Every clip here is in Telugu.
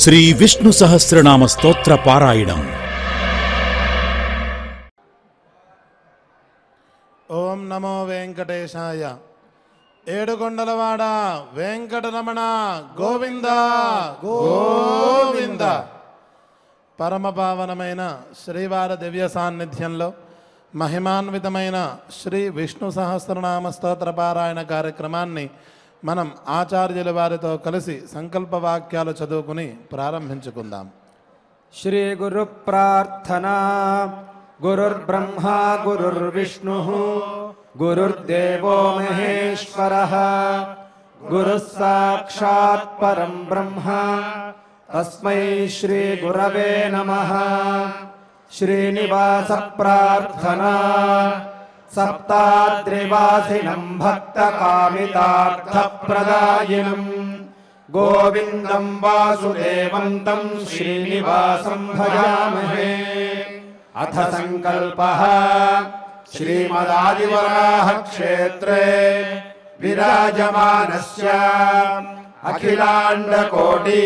శ్రీ విష్ణు సహస్రనామ స్తోత్ర పారాయణం. ఓం నమో వెంకటేశాయ. ఏడుకొండలవాడ వెంకటరమణ గోవింద గోవింద. పరమపావనమైన శ్రీవారి దివ్య సాన్నిధ్యంలో మహిమాన్వితమైన శ్రీ విష్ణు సహస్రనామ స్తోత్ర పారాయణ కార్యక్రమాన్ని మనం ఆచార్యుల వారితో కలిసి సంకల్ప వాక్యాలు చదువుకుని ప్రారంభించుకుందాం. శ్రీ గురు ప్రార్థనా. గురుర్బ్రహ్మా గురుర్విష్ణుః గురుర్దేవో మహేశ్వరః గురుః సాక్షాత్ పరం బ్రహ్మ తస్మై శ్రీ గురవే నమః. శ్రీనివాస ప్రార్థనా. సప్తాద్రివాసినం భక్తకామితార్థప్రదాయినం గోవిందం వాసుదేవం తం శ్రీనివాసం భజామహే. అథ సంకల్పః. శ్రీమదాదివరాహ క్షేత్రే విరాజమానస్య అఖిలాండకోటి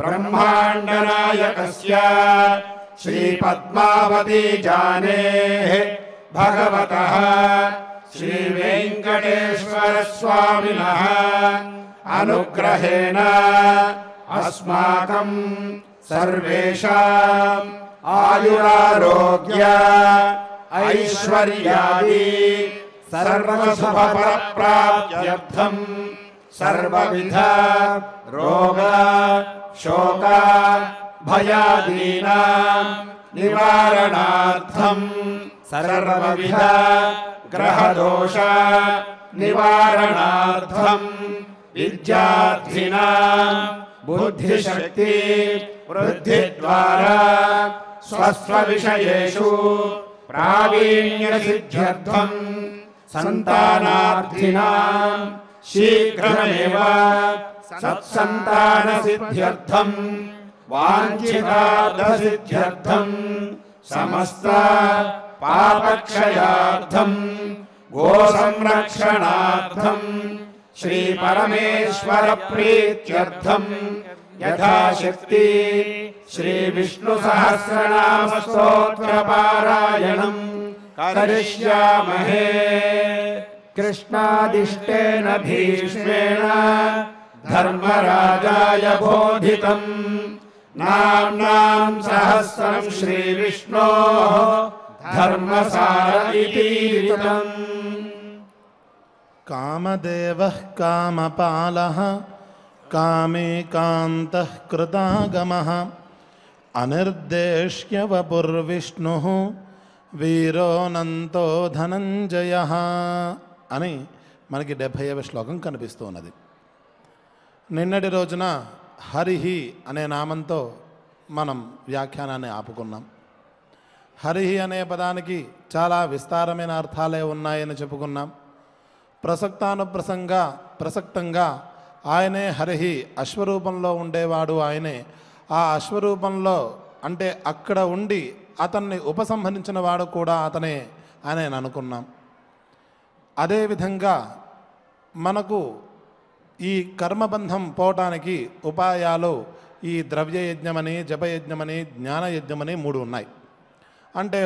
బ్రహ్మాండనాయకస్య శ్రీ పద్మావతి జానేః భగవతః శ్రీ వెంకటేశ్వర స్వామినః అనుగ్రహేణ అస్మాకం సర్వేషాం ఆయురారోగ్య ఐశ్వర్యాది సర్వశుభప్రాప్త్యర్థం సర్వవిధ రోగ శోక భయాదీనాం నివారణార్థం సర్వవిధ గ్రహదోష నివారణార్థం విద్యార్థినాం బుద్ధిశక్తి వృద్ధి ద్వారా స్వస్వవిషయేషు ప్రావీణ్య సిద్ధ్యర్థం సంతానార్థినాం శీఘ్రమేవ సత్సంతాన సిద్ధ్యర్థం వాంఛితార్థసిద్ధ్యర్థం సమస్త పాపక్షయార్థం గోసంరక్షణార్థం శ్రీ పరమేశ్వర ప్రీత్యర్థం యథాశక్తి శ్రీ విష్ణు సహస్రనామ స్తోత్ర పారాయణం కరిష్యామహే. కృష్ణాదిష్టేన భీష్మేణ ధర్మరాజాయ బోధితం నామ్నాం సహస్రం శ్రీ విష్ణోః ధర్మసార ఇతిరితం. కామదేవః కామపాలః కామేకాంతః కృతాగమః అనిర్దేశ్య వపుర్విష్ణుః వీరోనంతో ధనంజయః అని మనకి 70వ శ్లోకం కనిపిస్తూ ఉన్నది. నిన్నటి రోజున హరిహి అనే నామంతో మనం వ్యాఖ్యానాన్ని ఆపుకున్నాం. హరిహి అనే పదానికి చాలా విస్తారమైన అర్థాలే ఉన్నాయని చెప్పుకున్నాం. ప్రసక్తంగా ఆయనే హరిహి, అశ్వరూపంలో ఉండేవాడు ఆయనే. ఆ అశ్వరూపంలో అంటే అక్కడ ఉండి అతన్ని ఉపసంహరించిన వాడు కూడా అతనే అని నేను అనుకున్నాం. అదేవిధంగా మనకు ఈ కర్మబంధం పోవటానికి ఉపాయాలు ఈ ద్రవ్యయజ్ఞమని, జపయజ్ఞమని, జ్ఞానయజ్ఞమని 3 ఉన్నాయి. అంటే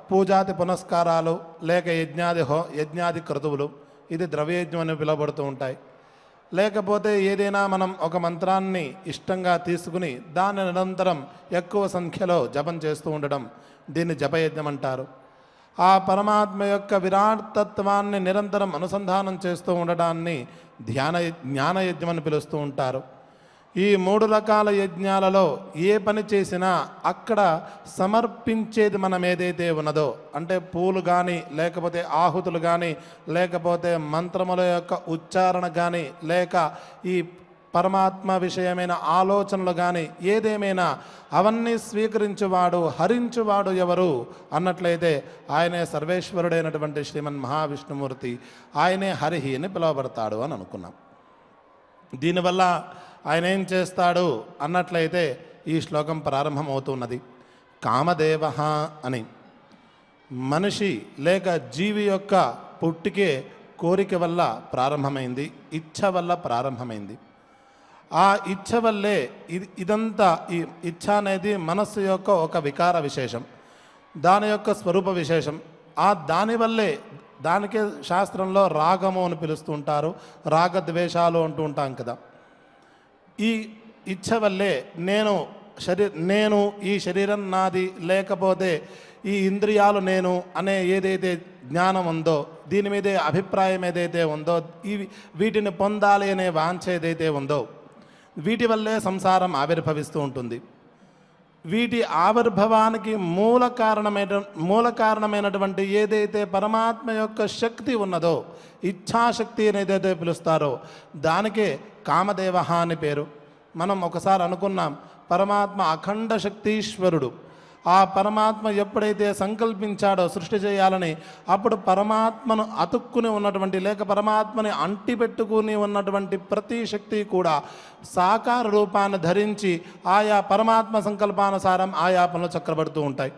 పూజాది పునస్కారాలు లేక యజ్ఞాది క్రతువులు, ఇది ద్రవ్యయజ్ఞం అని పిలువబడుతూ ఉంటాయి. లేకపోతే ఏదైనా మనం ఒక మంత్రాన్ని ఇష్టంగా తీసుకుని దాన్ని నిరంతరం ఎక్కువ సంఖ్యలో జపం చేస్తూ ఉండడం, దీన్ని జపయజ్ఞం అంటారు. ఆ పరమాత్మ యొక్క విరాట్ తత్వాన్ని నిరంతరం అనుసంధానం చేస్తూ ఉండడాన్ని జ్ఞానయజ్ఞం అని పిలుస్తూ ఉంటారు. ఈ 3 రకాల యజ్ఞాలలో ఏ పని చేసినా అక్కడ సమర్పించేది మనం ఏదైతే ఉన్నదో, అంటే పూలు కానీ, లేకపోతే ఆహుతులు కానీ, లేకపోతే మంత్రముల యొక్క ఉచ్చారణ కానీ, లేక ఈ పరమాత్మ విషయమైన ఆలోచనలు కానీ ఏదేమైనా అవన్నీ స్వీకరించువాడు, హరించువాడు ఎవరు అన్నట్లయితే ఆయనే సర్వేశ్వరుడైనటువంటి శ్రీమన్ మహావిష్ణుమూర్తి, ఆయనే హరిహి అని పిలువబడతాడు అని అనుకున్నాం. దీనివల్ల ఆయన ఏం చేస్తాడు అన్నట్లయితే ఈ శ్లోకం ప్రారంభమవుతున్నది. కామదేవః అని మనిషి లేక జీవి యొక్క పుట్టికే కోరిక వల్ల ప్రారంభమైంది, ఇచ్ఛ వల్ల ప్రారంభమైంది. ఆ ఇచ్ఛ వల్లే ఇదంతా ఈ ఇచ్ఛ అనేది మనస్సు యొక్క ఒక వికార విశేషం, దాని యొక్క స్వరూప విశేషం. దానివల్లే దానికే శాస్త్రంలో రాగము అని పిలుస్తూ ఉంటారు, రాగద్వేషాలు అంటూ ఉంటాం కదా. ఈ ఇచ్ఛ వల్లే నేను ఈ శరీరం నాది, లేకపోతే ఈ ఇంద్రియాలు నేను అనే ఏదైతే జ్ఞానం ఉందో, దీని మీదే అభిప్రాయం ఏదైతే ఉందో, వీటిని పొందాలి అనే వాంఛ ఏదైతే ఉందో, వీటి వల్లే సంసారం ఆవిర్భవిస్తూ ఉంటుంది. వీటి ఆవిర్భవానికి మూల కారణమైనటువంటి ఏదైతే పరమాత్మ యొక్క శక్తి ఉన్నదో, ఇచ్ఛాశక్తి అని ఏదైతే పిలుస్తారో దానికే కామదేవ అని పేరు. మనం ఒకసారి అనుకున్నాం, పరమాత్మ అఖండ శక్తీశ్వరుడు. ఆ పరమాత్మ ఎప్పుడైతే సంకల్పించాడో సృష్టి చేయాలని, అప్పుడు పరమాత్మను అతుక్కుని ఉన్నటువంటి, లేక పరమాత్మని అంటిపెట్టుకుని ఉన్నటువంటి ప్రతి శక్తి కూడా సాకార రూపాన్ని ధరించి ఆయా పరమాత్మ సంకల్పానుసారం ఆయా పనులు చక్రపడుతూ ఉంటాయి.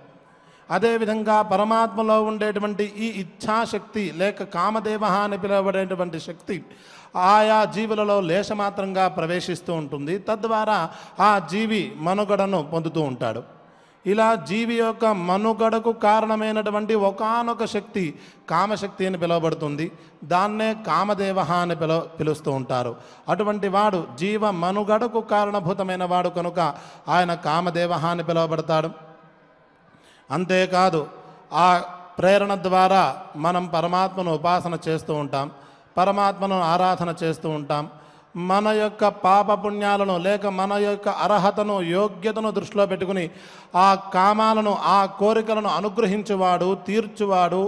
అదేవిధంగా పరమాత్మలో ఉండేటువంటి ఈ ఇచ్ఛాశక్తి లేక కామదేవ అని పిలువబడేటువంటి శక్తి ఆయా జీవులలో లేశమాత్రంగా ప్రవేశిస్తూ ఉంటుంది. తద్వారా ఆ జీవి మనుగడను పొందుతూ ఉంటాడు. ఇలా జీవి యొక్క మనుగడకు కారణమైనటువంటి ఒకానొక శక్తి కామశక్తి అని పిలువబడుతుంది. దాన్నే కామదేవ అని పిలుస్తూ ఉంటారు. అటువంటి వాడు జీవ మనుగడకు కారణభూతమైన వాడు కనుక ఆయన కామదేవ అని పిలువబడతాడు. అంతేకాదు, ఆ ప్రేరణ ద్వారా మనం పరమాత్మను ఉపాసన చేస్తూ ఉంటాం, పరమాత్మను ఆరాధన చేస్తూ ఉంటాం. మన యొక్క పాపపుణ్యాలను లేక మన యొక్క అర్హతను, యోగ్యతను దృష్టిలో పెట్టుకుని ఆ కామాలను, ఆ కోరికలను అనుగ్రహించువాడు, తీర్చువాడు,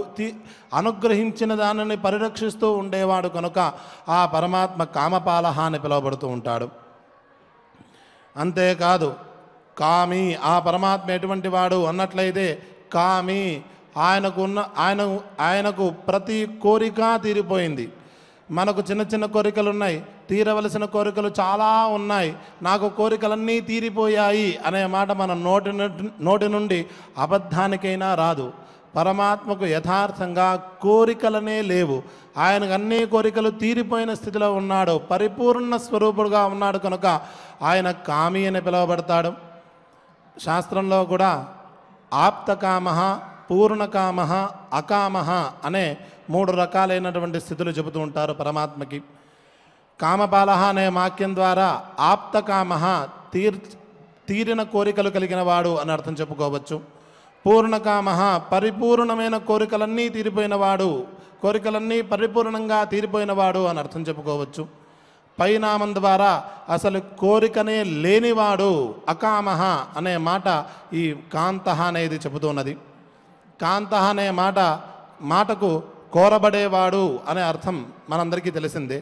అనుగ్రహించిన దానిని పరిరక్షిస్తూ ఉండేవాడు కనుక ఆ పరమాత్మ కామపాలహ అని పిలువబడుతూ ఉంటాడు. అంతేకాదు, కామి, ఆ పరమాత్మ ఎటువంటి వాడు అన్నట్లయితే కామి, ఆయనకు ప్రతి కోరిక తీరిపోయింది. మనకు చిన్న చిన్న కోరికలు ఉన్నాయి, తీరవలసిన కోరికలు చాలా ఉన్నాయి, నాకు కోరికలన్నీ తీరిపోయాయి అనే మాట మన నోటి నుండి అబద్ధానికైనా రాదు. పరమాత్మకు యథార్థంగా కోరికలనే లేవు. ఆయనకు అన్ని కోరికలు తీరిపోయిన స్థితిలో ఉన్నాడు, పరిపూర్ణ స్వరూపుడుగా ఉన్నాడు కనుక ఆయన కామి అని పిలువబడతాడు. శాస్త్రంలో కూడా ఆప్తకామ, పూర్ణకామ, అకామ అనే 3 రకాలైనటువంటి స్థితులు చెబుతూ ఉంటారు పరమాత్మకి. కామపాలహ అనే వాక్యం ద్వారా ఆప్తకామ తీరిన కోరికలు కలిగిన వాడు అని అర్థం చెప్పుకోవచ్చు. పూర్ణకామ పరిపూర్ణమైన కోరికలన్నీ తీరిపోయినవాడు, కోరికలన్నీ పరిపూర్ణంగా తీరిపోయినవాడు అని అర్థం చెప్పుకోవచ్చు. పైనామం ద్వారా అసలు కోరికనే లేనివాడు అకామహ అనే మాట ఈ కాంతః అనేది చెబుతున్నది. కాంతః అనే మాటకు కోరబడేవాడు అనే అర్థం మనందరికీ తెలిసిందే.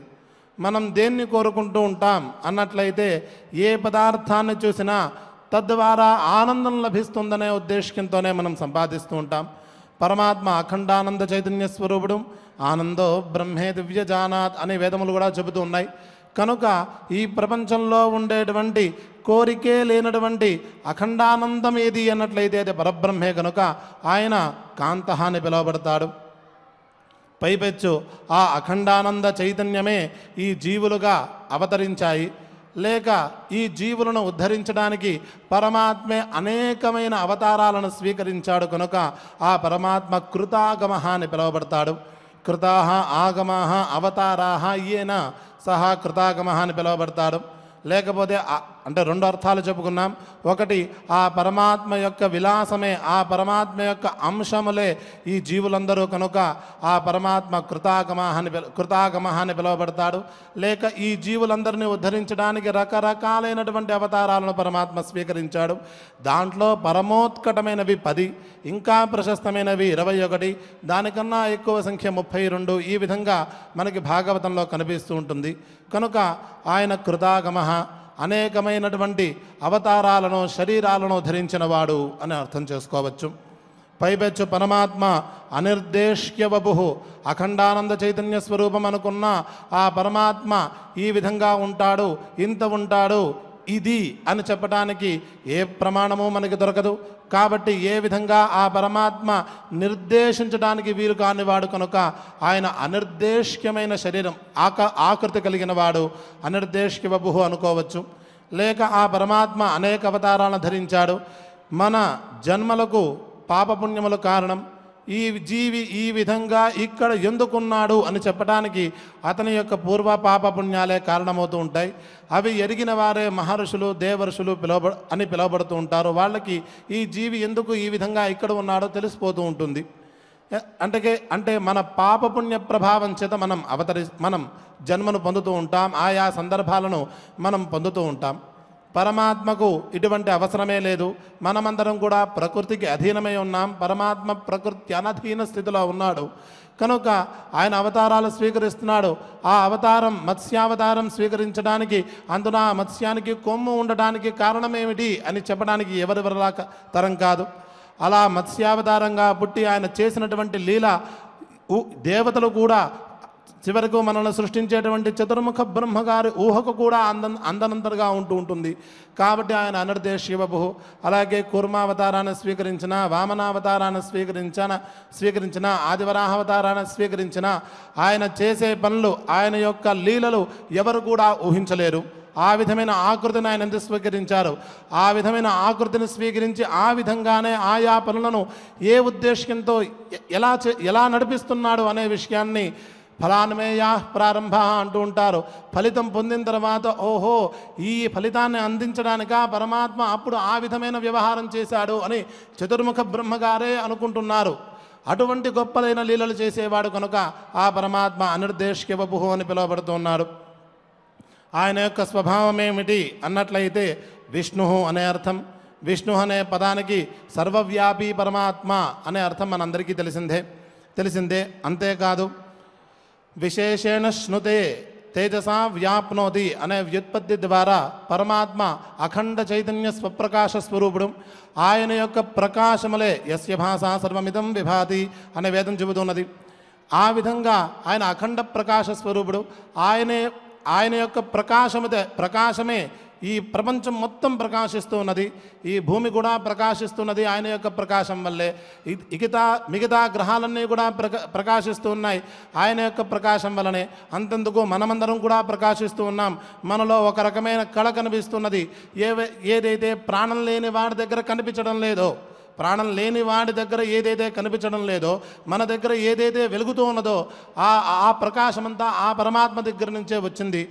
మనం దేన్ని కోరుకుంటూ ఉంటాం అన్నట్లయితే ఏ పదార్థాన్ని చూసినా తద్వారా ఆనందం లభిస్తుందనే ఉద్దేశంతోనే మనం సంపాదిస్తూ ఉంటాం. పరమాత్మ అఖండానంద చైతన్య స్వరూపుడు, ఆనందో బ్రహ్మే దివ్యజానాత్ అనే వేదములు కూడా చెబుతూ ఉన్నాయి. కనుక ఈ ప్రపంచంలో ఉండేటువంటి కోరికే లేనటువంటి అఖండానందం ఏది అన్నట్లయితే అది పరబ్రహ్మే కనుక ఆయన కాంతః అని పిలువబడతాడు. పైపెచ్చు ఆ అఖండానంద చైతన్యమే ఈ జీవులుగా అవతరించాయి. లేక ఈ జీవులను ఉద్ధరించడానికి పరమాత్మే అనేకమైన అవతారాలను స్వీకరించాడు కనుక ఆ పరమాత్మ కృతాగమః అని పిలువబడతాడు. కృతాః ఆగమాః అవతారాః ఈయన సహా కృతాగమః అని పిలువబడతాడు. లేకపోతే అంటే 2 అర్థాలు చెప్పుకున్నాం. ఒకటి, ఆ పరమాత్మ యొక్క విలాసమే, ఆ పరమాత్మ యొక్క అంశములే ఈ జీవులందరూ కనుక ఆ పరమాత్మ కృతాగమః అని పిలువబడతాడు. లేక ఈ జీవులందరినీ ఉద్ధరించడానికి రకరకాలైనటువంటి అవతారాలను పరమాత్మ స్వీకరించాడు. దాంట్లో పరమోత్కటమైనవి 10, ఇంకా ప్రశస్తమైనవి 21, దానికన్నా ఎక్కువ సంఖ్య 32. ఈ విధంగా మనకి భాగవతంలో కనిపిస్తూ ఉంటుంది. కనుక ఆయన కృతాగమః, అనేకమైనటువంటి అవతారాలను, శరీరాలను ధరించినవాడు అని అర్థం చేసుకోవచ్చు. పైపెచ్చు పరమాత్మ అనిర్దేశ్య వపుః, అఖండానంద చైతన్య స్వరూపం అనుకున్న ఆ పరమాత్మ ఈ విధంగా ఉంటాడు, ఇంత ఉంటాడు, ఇది అని చెప్పడానికి ఏ ప్రమాణము మనకి దొరకదు. కాబట్టి ఏ విధంగా ఆ పరమాత్మ నిర్దేశించడానికి వీలు కానివాడు కనుక ఆయన అనిర్దేశ్యమైన శరీరం ఆకృతి కలిగిన వాడు అనిర్దేశ్య వపుః అనుకోవచ్చు. లేక ఆ పరమాత్మ అనేక అవతారాలను ధరించాడు. మన జన్మలకు పాపపుణ్యముల కారణం. ఈ జీవి ఈ విధంగా ఇక్కడ ఎందుకున్నాడు అని చెప్పడానికి అతని యొక్క పూర్వ పాపపుణ్యాలే కారణమవుతూ ఉంటాయి. అవి ఎరిగిన వారే మహర్షులు దేవర్షులు పిలువబడుతూ ఉంటారు. వాళ్ళకి ఈ జీవి ఎందుకు ఈ విధంగా ఇక్కడ ఉన్నాడో తెలిసిపోతూ ఉంటుంది. అంటే మన పాపపుణ్య ప్రభావం చేత మనం జన్మను పొందుతూ ఉంటాం. ఆయా సందర్భాలను మనం పొందుతూ ఉంటాం. పరమాత్మకు ఇటువంటి అవసరమే లేదు. మనమందరం కూడా ప్రకృతికి అధీనమై ఉన్నాం. పరమాత్మ ప్రకృతి అనధీన స్థితిలో ఉన్నాడు కనుక ఆయన అవతారాలు స్వీకరిస్తున్నాడు. ఆ అవతారం మత్స్యావతారం స్వీకరించడానికి అందున మత్స్యానికి కొమ్ము ఉండడానికి కారణమేమిటి అని చెప్పడానికి ఎవరివరలా తరం కాదు. అలా మత్స్యావతారంగా పుట్టి ఆయన చేసినటువంటి లీల దేవతలు కూడా చివరకు మనల్ని సృష్టించేటువంటి చతుర్ముఖ బ్రహ్మగారి ఊహకు కూడా అందనంతగా ఉంటుంది. కాబట్టి ఆయన అనిర్దేశ్య వపుః. అలాగే కూర్మావతారాన్ని స్వీకరించిన, వామనావతారాన్ని స్వీకరించిన, ఆదివరాహావతారాన్ని స్వీకరించిన ఆయన చేసే పనులు, ఆయన యొక్క లీలలు ఎవరు కూడా ఊహించలేరు. ఆ విధమైన ఆకృతిని ఆయన ఎందుకు స్వీకరించారు? ఆ విధమైన ఆకృతిని స్వీకరించి ఆ విధంగానే ఆయా పనులను ఏ ఉద్దేశ్యంతో ఎలా నడిపిస్తున్నాడు అనే విషయాన్ని ఫలాన్మేయా ప్రారంభ అంటూ ఉంటారు. ఫలితం పొందిన తర్వాత ఓహో ఈ ఫలితాన్ని అందించడానిక పరమాత్మ అప్పుడు ఆ విధమైన వ్యవహారం చేశాడు అని చతుర్ముఖ బ్రహ్మగారే అనుకుంటున్నారు. అటువంటి గొప్పలైన లీలలు చేసేవాడు కనుక ఆ పరమాత్మ అనిర్దేశ్య వపుః అని పిలువబడుతున్నాడు. ఆయన యొక్క స్వభావం ఏమిటి అన్నట్లయితే విష్ణు అనే అర్థం. విష్ణు అనే పదానికి సర్వవ్యాపీ పరమాత్మ అనే అర్థం మనందరికీ తెలిసిందే. అంతేకాదు విశేషేణ స్నుతే తేజసా వ్యాప్నోతి అనే వ్యుత్పత్తి ద్వారా పరమాత్మ అఖండ చైతన్య స్వప్రకాశ స్వరూపుడు. ఆయన యొక్క ప్రకాశములే యస్య భాషా సర్వమిదం విభాతి అనే వేదం చెబుతున్నది. ఆ విధంగా ఆయన అఖండ ప్రకాశ స్వరూపుడు. ఆయన యొక్క ప్రకాశమే ఈ ప్రపంచం మొత్తం ప్రకాశిస్తూ ఉన్నది. ఈ భూమి కూడా ప్రకాశిస్తున్నది ఆయన యొక్క ప్రకాశం వల్లే. మిగతా గ్రహాలన్నీ కూడా ప్రకాశిస్తూ ఉన్నాయి ఆయన యొక్క ప్రకాశం వల్లనే. అంతెందుకు మనమందరం కూడా ప్రకాశిస్తూ ఉన్నాం. మనలో ఒక రకమైన కళ కనిపిస్తున్నది. ఏదైతే ప్రాణం లేని వాడి దగ్గర కనిపించడం లేదో, ప్రాణం లేని వాడి దగ్గర ఏదైతే కనిపించడం లేదో, మన దగ్గర ఏదైతే వెలుగుతూ ఉన్నదో ఆ ప్రకాశమంతా ఆ పరమాత్మ దగ్గర నుంచే వచ్చింది.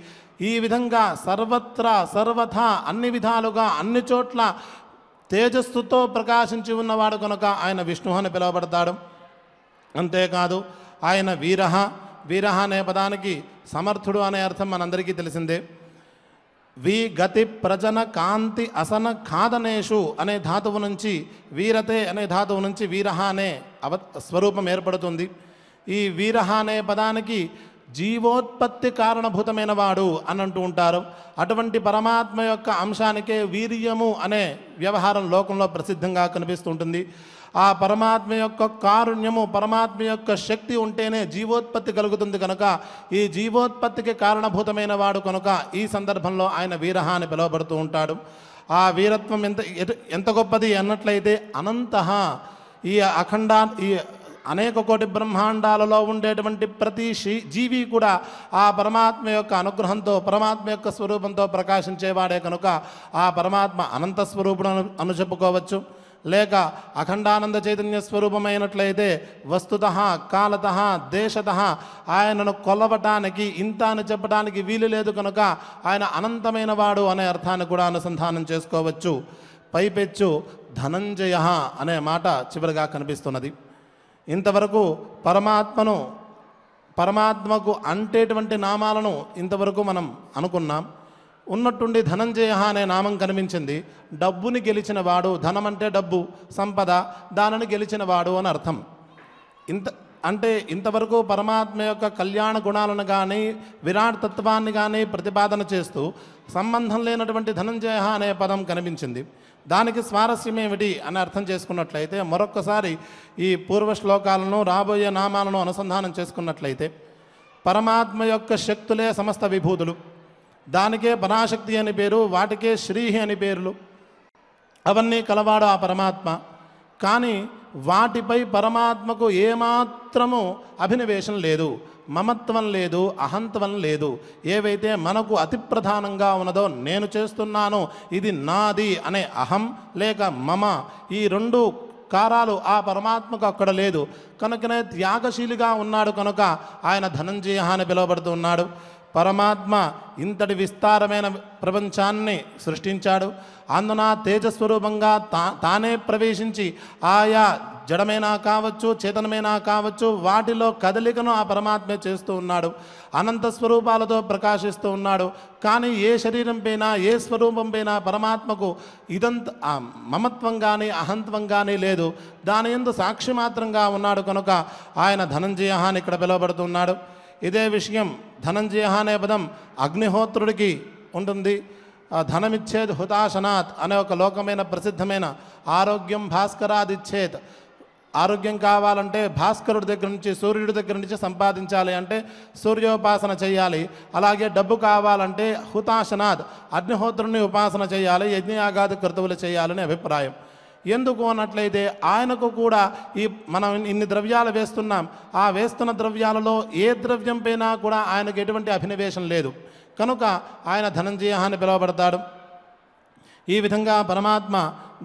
ఈ విధంగా సర్వథా అన్ని విధాలుగా అన్ని చోట్ల తేజస్సుతో ప్రకాశించి ఉన్నవాడు కనుక ఆయన విష్ణు అని పిలువబడతాడు. అంతేకాదు ఆయన వీరహ అనే పదానికి సమర్థుడు అనే అర్థం మనందరికీ తెలిసిందే. గతి ప్రజన కాంతి అసన ఖాదనేషు అనే ధాతువు నుంచి వీరతే అనే ధాతువు నుంచి వీరహ అనే స్వరూపం ఏర్పడుతుంది. ఈ వీరహ అనే పదానికి జీవోత్పత్తి కారణభూతమైన వాడు అని అంటూ ఉంటారు. అటువంటి పరమాత్మ యొక్క అంశానికే వీర్యము అనే వ్యవహారం లోకంలో ప్రసిద్ధంగా కనిపిస్తుంటుంది. ఆ పరమాత్మ యొక్క కారుణ్యము, పరమాత్మ యొక్క శక్తి ఉంటేనే జీవోత్పత్తి కలుగుతుంది కనుక ఈ జీవోత్పత్తికి కారణభూతమైన వాడు కనుక ఈ సందర్భంలో ఆయన వీరహ అని పిలువబడుతూ ఉంటాడు. ఆ వీరత్వం ఎంత గొప్పది అన్నట్లయితే అనంతః ఈ ఈ అనేక కోటి బ్రహ్మాండాలలో ఉండేటువంటి ప్రతి జీవి కూడా ఆ పరమాత్మ యొక్క అనుగ్రహంతో, పరమాత్మ యొక్క స్వరూపంతో ప్రకాశించేవాడే కనుక ఆ పరమాత్మ అనంత స్వరూపుడు అని చెప్పుకోవచ్చు. లేక అఖండానంద చైతన్య స్వరూపమైనట్లయితే వస్తుతః కాలతః దేశతః ఆయనను కొలవటానికి ఇంత అని చెప్పడానికి వీలు లేదు కనుక ఆయన అనంతమైన వాడు అనే అర్థాన్ని కూడా అనుసంధానం చేసుకోవచ్చు. పైపెచ్చు ధనంజయ అనే మాట చివరిగా కనిపిస్తున్నది. ఇంతవరకు పరమాత్మకు అంటేటువంటి నామాలను ఇంతవరకు మనం అనుకున్నాం. ఉన్నట్టుండి ధనంజయ అనే నామం కనిపించింది. డబ్బుని గెలిచిన వాడు, ధనం అంటే డబ్బు, సంపద, దానిని గెలిచిన వాడు అని అర్థం. ఇంతవరకు పరమాత్మ యొక్క కళ్యాణ గుణాలను కానీ విరాట్ తత్వాన్ని కానీ ప్రతిపాదన చేస్తూ సంబంధం లేనటువంటి ధనంజయ అనే పదం కనిపించింది. దానికి స్వారస్యం ఏమిటి అని అర్థం చేసుకున్నట్లయితే మరొక్కసారి ఈ పూర్వ శ్లోకాలను రాబోయే నామాలను అనుసంధానం చేసుకున్నట్లయితే పరమాత్మ యొక్క శక్తులే సమస్త విభూతులు. దానికే పరాశక్తి అని పేరు, వాటికే శ్రీ అని పేర్లు. అవన్నీ కలవాడు ఆ పరమాత్మ. కానీ వాటిపై పరమాత్మకు ఏమాత్రము అభినవేశం లేదు, మమత్వం లేదు, అహంత్వం లేదు. ఏవైతే మనకు అతి ప్రధానంగా ఉన్నదో నేను చేస్తున్నాను, ఇది నాది అనే అహం లేక మమ, ఈ రెండు కారాలు ఆ పరమాత్మకు అక్కడ లేదు. కనుకనే త్యాగశీలిగా ఉన్నాడు. కనుక ఆయన ధనంజయ అని పిలువబడుతూ ఉన్నాడు. పరమాత్మ ఇంతటి విస్తారమైన ప్రపంచాన్ని సృష్టించాడు. అందున తేజస్వరూపంగా తానే ప్రవేశించి ఆయా జడమైనా కావచ్చు, చేతనమైనా కావచ్చు, వాటిలో కదలికను ఆ పరమాత్మే చేస్తూ ఉన్నాడు. అనంత స్వరూపాలతో ప్రకాశిస్తూ ఉన్నాడు. కానీ ఏ శరీరం పైన, ఏ స్వరూపం పైన పరమాత్మకు ఇదంత మమత్వం కానీ అహంత్వం కానీ లేదు. దాని యందు సాక్షి మాత్రంగా ఉన్నాడు. కనుక ఆయన ధనంజయ అని ఇక్కడ పిలువబడుతున్నాడు. ఇదే విషయం ధనంజయ అనే పదం అగ్నిహోత్రుడికి ఉంటుంది. ధనమిచ్చేది హుతాశనాత్ అనే ఒక లోకమైన ప్రసిద్ధమైన ఆరోగ్యం భాస్కరాదిచ్చేత్. ఆరోగ్యం కావాలంటే భాస్కరుడి దగ్గర నుంచి, సూర్యుడి దగ్గర నుంచి సంపాదించాలి, అంటే సూర్యోపాసన చేయాలి. అలాగే డబ్బు కావాలంటే హుతాశనాథ్ అగ్నిహోత్రుని ఉపాసన చేయాలి, యజ్ఞయాగాది కర్తవులు చేయాలని అభిప్రాయం. ఎందుకు అన్నట్లయితే ఆయనకు కూడా ఈ మనం ఇన్ని ద్రవ్యాలు వేస్తున్నాం, ఆ వేస్తున్న ద్రవ్యాలలో ఏ ద్రవ్యం పైన కూడా ఆయనకు ఎటువంటి అభినవేశం లేదు. కనుక ఆయన ధనంజయ అని పిలువబడతాడు. ఈ విధంగా పరమాత్మ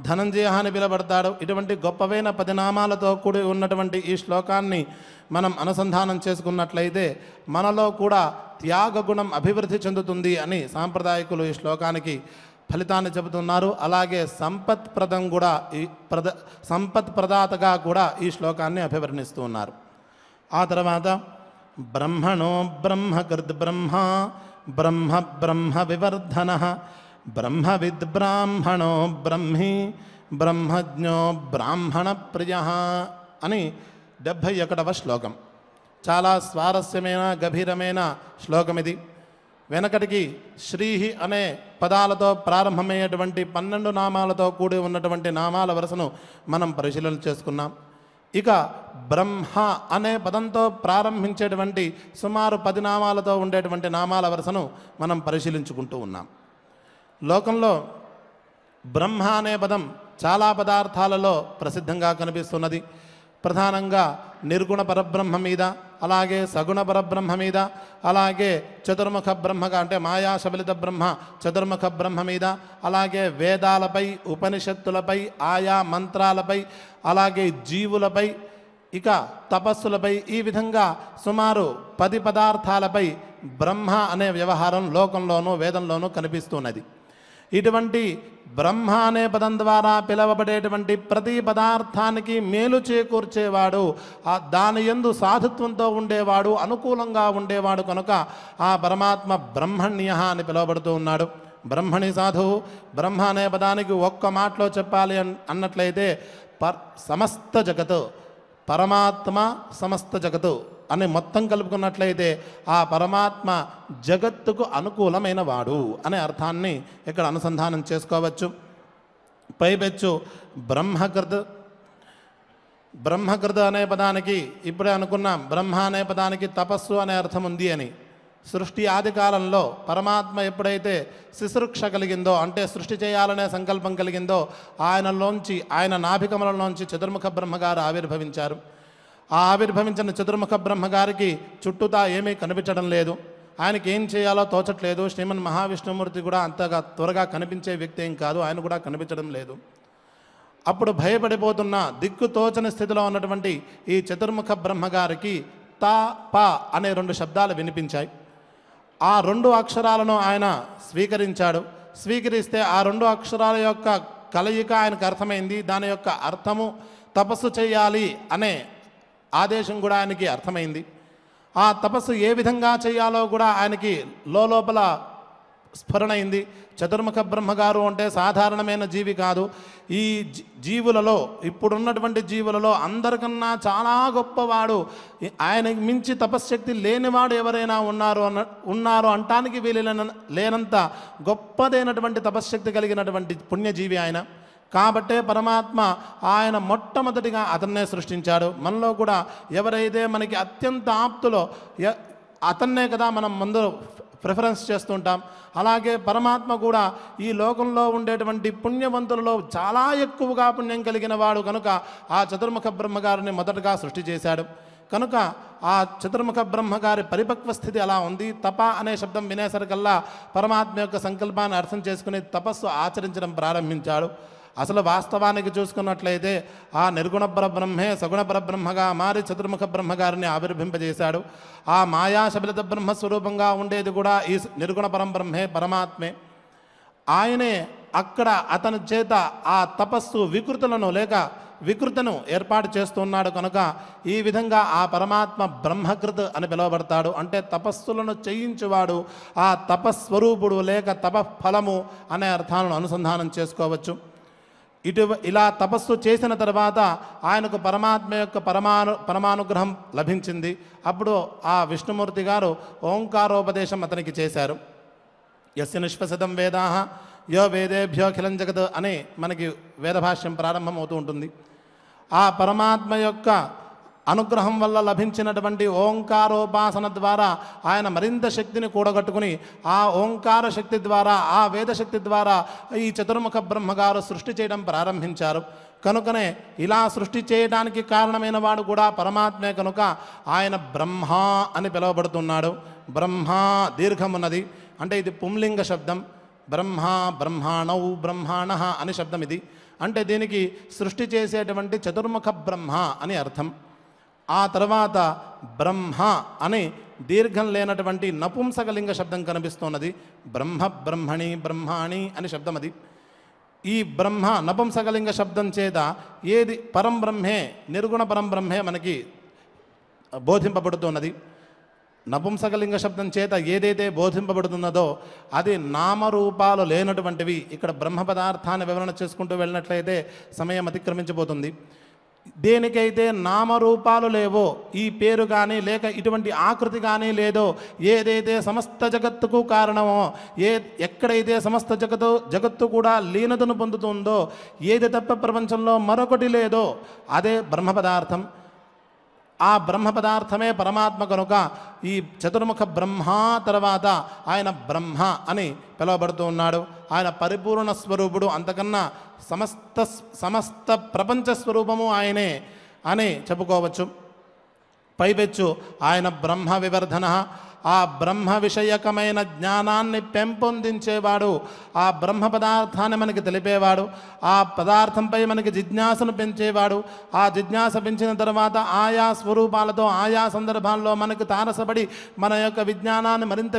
ధనంజయ అని పిలువబడతాడు. ఇటువంటి గొప్పవైన 10 నామాలతో కూడి ఉన్నటువంటి ఈ శ్లోకాన్ని మనం అనుసంధానం చేసుకున్నట్లయితే మనలో కూడా త్యాగగుణం అభివృద్ధి చెందుతుంది అని సాంప్రదాయకులు ఈ శ్లోకానికి ఫలితాన్ని చెబుతున్నారు. అలాగే సంపత్ప్రదం కూడా సంపత్ప్రదాతగా కూడా ఈ శ్లోకాన్ని అభివర్ణిస్తూ ఉన్నారు. ఆ తర్వాత బ్రహ్మణో బ్రహ్మకృద్ బ్రహ్మ బ్రహ్మ బ్రహ్మ వివర్ధన బ్రహ్మవిద్ బ్రాహ్మణో బ్రహ్మి బ్రహ్మజ్ఞో బ్రాహ్మణ ప్రియ అని 71వ శ్లోకం. చాలా స్వారస్యమైన గభీరమైన శ్లోకం ఇది. వెనకటికి శ్రీహి అనే పదాలతో ప్రారంభమయ్యేటువంటి 12 నామాలతో కూడి ఉన్నటువంటి నామాల వరుసను మనం పరిశీలన చేసుకున్నాం. ఇక బ్రహ్మ అనే పదంతో ప్రారంభించేటువంటి సుమారు 10 నామాలతో ఉండేటువంటి నామాల వరుసను మనం పరిశీలించుకుంటూ ఉన్నాం. లోకంలో బ్రహ్మ అనే పదం చాలా పదార్థాలలో ప్రసిద్ధంగా కనిపిస్తున్నది. ప్రధానంగా నిర్గుణ పరబ్రహ్మ మీద, అలాగే సగుణ పరబ్రహ్మ మీద, అలాగే చతుర్ముఖ బ్రహ్మగా అంటే మాయా శబలిత బ్రహ్మ చతుర్ముఖ బ్రహ్మ మీద, అలాగే వేదాలపై, ఉపనిషత్తులపై, ఆయా మంత్రాలపై, అలాగే జీవులపై, ఇక తపస్సులపై, ఈ విధంగా సుమారు 10 పదార్థాలపై బ్రహ్మ అనే వ్యవహారం లోకంలోనూ వేదంలోనూ కనిపిస్తున్నది. ఇటువంటి బ్రహ్మ అనే పదం ద్వారా పిలవబడేటువంటి ప్రతి పదార్థానికి మేలు చేకూర్చేవాడు, దాని యందు సాధుత్వంతో ఉండేవాడు, అనుకూలంగా ఉండేవాడు. కనుక ఆ పరమాత్మ బ్రహ్మణ్య అని పిలువబడుతూ ఉన్నాడు. బ్రహ్మణి సాధువు. బ్రహ్మ అనే పదానికి ఒక్క మాటలో చెప్పాలి అన్నట్లయితే సమస్త జగత్తు, పరమాత్మ సమస్త జగత్తు అని మొత్తం కలుపుకున్నట్లయితే ఆ పరమాత్మ జగత్తుకు అనుకూలమైన వాడు అనే అర్థాన్ని ఇక్కడ అనుసంధానం చేసుకోవచ్చు. పైపెచ్చు బ్రహ్మకృత్ అనే పదానికి ఇప్పుడే అనుకున్నాం, బ్రహ్మ అనే పదానికి తపస్సు అనే అర్థం ఉంది అని. సృష్టి ఆది కాలంలో పరమాత్మ ఎప్పుడైతే శుశ్రూష కలిగిందో, అంటే సృష్టి చేయాలనే సంకల్పం కలిగిందో, ఆయన నాభికమలంలోంచి చతుర్ముఖ బ్రహ్మగారు ఆవిర్భవించారు. ఆ ఆవిర్భవించిన చతుర్ముఖ బ్రహ్మగారికి చుట్టూతా ఏమీ కనిపించడం లేదు. ఆయనకి ఏం చేయాలో తోచట్లేదు. శ్రీమన్ మహావిష్ణుమూర్తి కూడా అంతగా త్వరగా కనిపించే వ్యక్తి ఏం కాదు, ఆయన కూడా కనిపించడం లేదు. అప్పుడు దిక్కు తోచని స్థితిలో ఉన్నటువంటి ఈ చతుర్ముఖ బ్రహ్మగారికి తా ప అనే 2 శబ్దాలు వినిపించాయి. ఆ 2 అక్షరాలను ఆయన స్వీకరించాడు. స్వీకరిస్తే ఆ 2 అక్షరాల యొక్క కలయిక ఆయనకు అర్థమైంది. దాని యొక్క అర్థము తపస్సు చేయాలి అనే ఆదేశం కూడా ఆయనకి అర్థమైంది. ఆ తపస్సు ఏ విధంగా చేయాలో కూడా ఆయనకి లోపల స్ఫురణైంది. చతుర్ముఖ బ్రహ్మగారు అంటే సాధారణమైన జీవి కాదు. ఈ జీవులలో, ఇప్పుడున్నటువంటి జీవులలో అందరికన్నా చాలా గొప్పవాడు. ఆయనకి మించి తపశ్శక్తి లేనివాడు ఎవరైనా ఉన్నారు అంటానికి లేనంత గొప్పదైనటువంటి తపశ్శక్తి కలిగినటువంటి పుణ్యజీవి ఆయన. కాబట్టే పరమాత్మ ఆయన మొట్టమొదటిగా అతన్నే సృష్టించాడు. మనలో కూడా ఎవరైతే మనకి అత్యంత ఆప్తులో అతన్నే కదా మనం ముందు ప్రిఫరెన్స్ చేస్తుంటాం. అలాగే పరమాత్మ కూడా ఈ లోకంలో ఉండేటువంటి పుణ్యవంతులలో చాలా ఎక్కువగా పుణ్యం కలిగిన వాడు కనుక ఆ చతుర్ముఖ బ్రహ్మగారిని మొదటగా సృష్టి చేశాడు. కనుక ఆ చతుర్ముఖ బ్రహ్మగారి పరిపక్వ స్థితి అలా ఉంది. తప అనే శబ్దం వినేసరికల్లా పరమాత్మ యొక్క సంకల్పాన్ని అర్థం చేసుకుని తపస్సు ఆచరించడం ప్రారంభించాడు. అసలు వాస్తవానికి చూసుకున్నట్లయితే ఆ నిర్గుణ పరబ్రహ్మే సగుణ పరబ్రహ్మగా మారి చతుర్ముఖ బ్రహ్మగారిని ఆవిర్భింపజేశాడు. ఆ మాయా శబలిత బ్రహ్మస్వరూపంగా ఉండేది కూడా ఈ నిర్గుణ పరబ్రహ్మే పరమాత్మే. ఆయనే అక్కడ అతని చేత ఆ తపస్సు వికృతను ఏర్పాటు చేస్తున్నాడు. కనుక ఈ విధంగా ఆ పరమాత్మ బ్రహ్మకృత్ అని పిలువబడతాడు. అంటే తపస్సులను చేయించువాడు, ఆ తపస్వరూపుడు లేక తపఫలము అనే అర్థాలను అనుసంధానం చేసుకోవచ్చు. ఇలా తపస్సు చేసిన తర్వాత ఆయనకు పరమాత్మ యొక్క పరమానుగ్రహం లభించింది. అప్పుడు ఆ విష్ణుమూర్తి గారు ఓంకారోపదేశం అతనికి చేశారు. యస్య నిష్పసితం వేదాః యో వేదేభ్యోఖిలం జగత్ అని మనకి వేదభాష్యం ప్రారంభమవుతూ ఉంటుంది. ఆ పరమాత్మ యొక్క అనుగ్రహం వల్ల లభించినటువంటి ఓంకారోపాసన ద్వారా ఆయన మరింత శక్తిని కూడగట్టుకుని ఆ ఓంకార శక్తి ద్వారా ఆ వేదశక్తి ద్వారా ఈ చతుర్ముఖ బ్రహ్మగారు సృష్టి చేయడం ప్రారంభించారు. కనుకనే ఇలా సృష్టి చేయడానికి కారణమైన వాడు కూడా పరమాత్మే. కనుక ఆయన బ్రహ్మ అని పిలువబడుతున్నాడు. బ్రహ్మ దీర్ఘమున్నది, అంటే ఇది పుంలింగ శబ్దం. బ్రహ్మ బ్రహ్మాణౌ బ్రహ్మాణః అని శబ్దం ఇది. అంటే దీనికి సృష్టి చేసేటువంటి చతుర్ముఖ బ్రహ్మ అని అర్థం. ఆ తర్వాత బ్రహ్మ అని దీర్ఘం లేనటువంటి నపుంసకలింగ శబ్దం కనిపిస్తున్నది. బ్రహ్మ బ్రహ్మణి బ్రహ్మాణి అని శబ్దం అది. ఈ బ్రహ్మ నపుంసకలింగ శబ్దం చేత ఏది పరంబ్రహ్మే నిర్గుణ పరంబ్రహ్మే మనకి బోధింపబడుతున్నది. నపుంసకలింగ శబ్దం చేత ఏదైతే బోధింపబడుతున్నదో అది నామరూపాలు లేనటువంటివి. ఇక్కడ బ్రహ్మ పదార్థాన్ని వివరణ చేసుకుంటూ వెళ్ళినట్లయితే సమయం అతిక్రమించిపోతుంది. దేనికైతే నామరూపాలు లేవో, ఈ పేరు కానీ లేక ఇటువంటి ఆకృతి కానీ లేదో, ఏదైతే సమస్త జగత్తుకు కారణమో, ఎక్కడైతే సమస్త జగత్తు కూడా లీనతను పొందుతుందో, ఏది తప్ప ప్రపంచంలో మరొకటి లేదో అదే బ్రహ్మ పదార్థం. ఆ బ్రహ్మ పదార్థమే పరమాత్మ. కనుక ఈ చతుర్ముఖ బ్రహ్మ తర్వాత ఆయన బ్రహ్మ అని పిలువబడుతూ ఉన్నాడు. ఆయన పరిపూర్ణ స్వరూపుడు. అంతకన్నా సమస్త ప్రపంచ స్వరూపము ఆయనే అని చెప్పుకోవచ్చు. పైపెచ్చు ఆయన బ్రహ్మ వివర్ధన, ఆ బ్రహ్మ విషయకమైన జ్ఞానాన్ని పెంపొందించేవాడు, ఆ బ్రహ్మ పదార్థాన్ని మనకి తెలిపేవాడు, ఆ పదార్థంపై మనకి జిజ్ఞాసను పెంచేవాడు. ఆ జిజ్ఞాస పెంచిన తర్వాత ఆయా స్వరూపాలతో ఆయా సందర్భాల్లో మనకు తారసపడి మన యొక్క విజ్ఞానాన్ని మరింత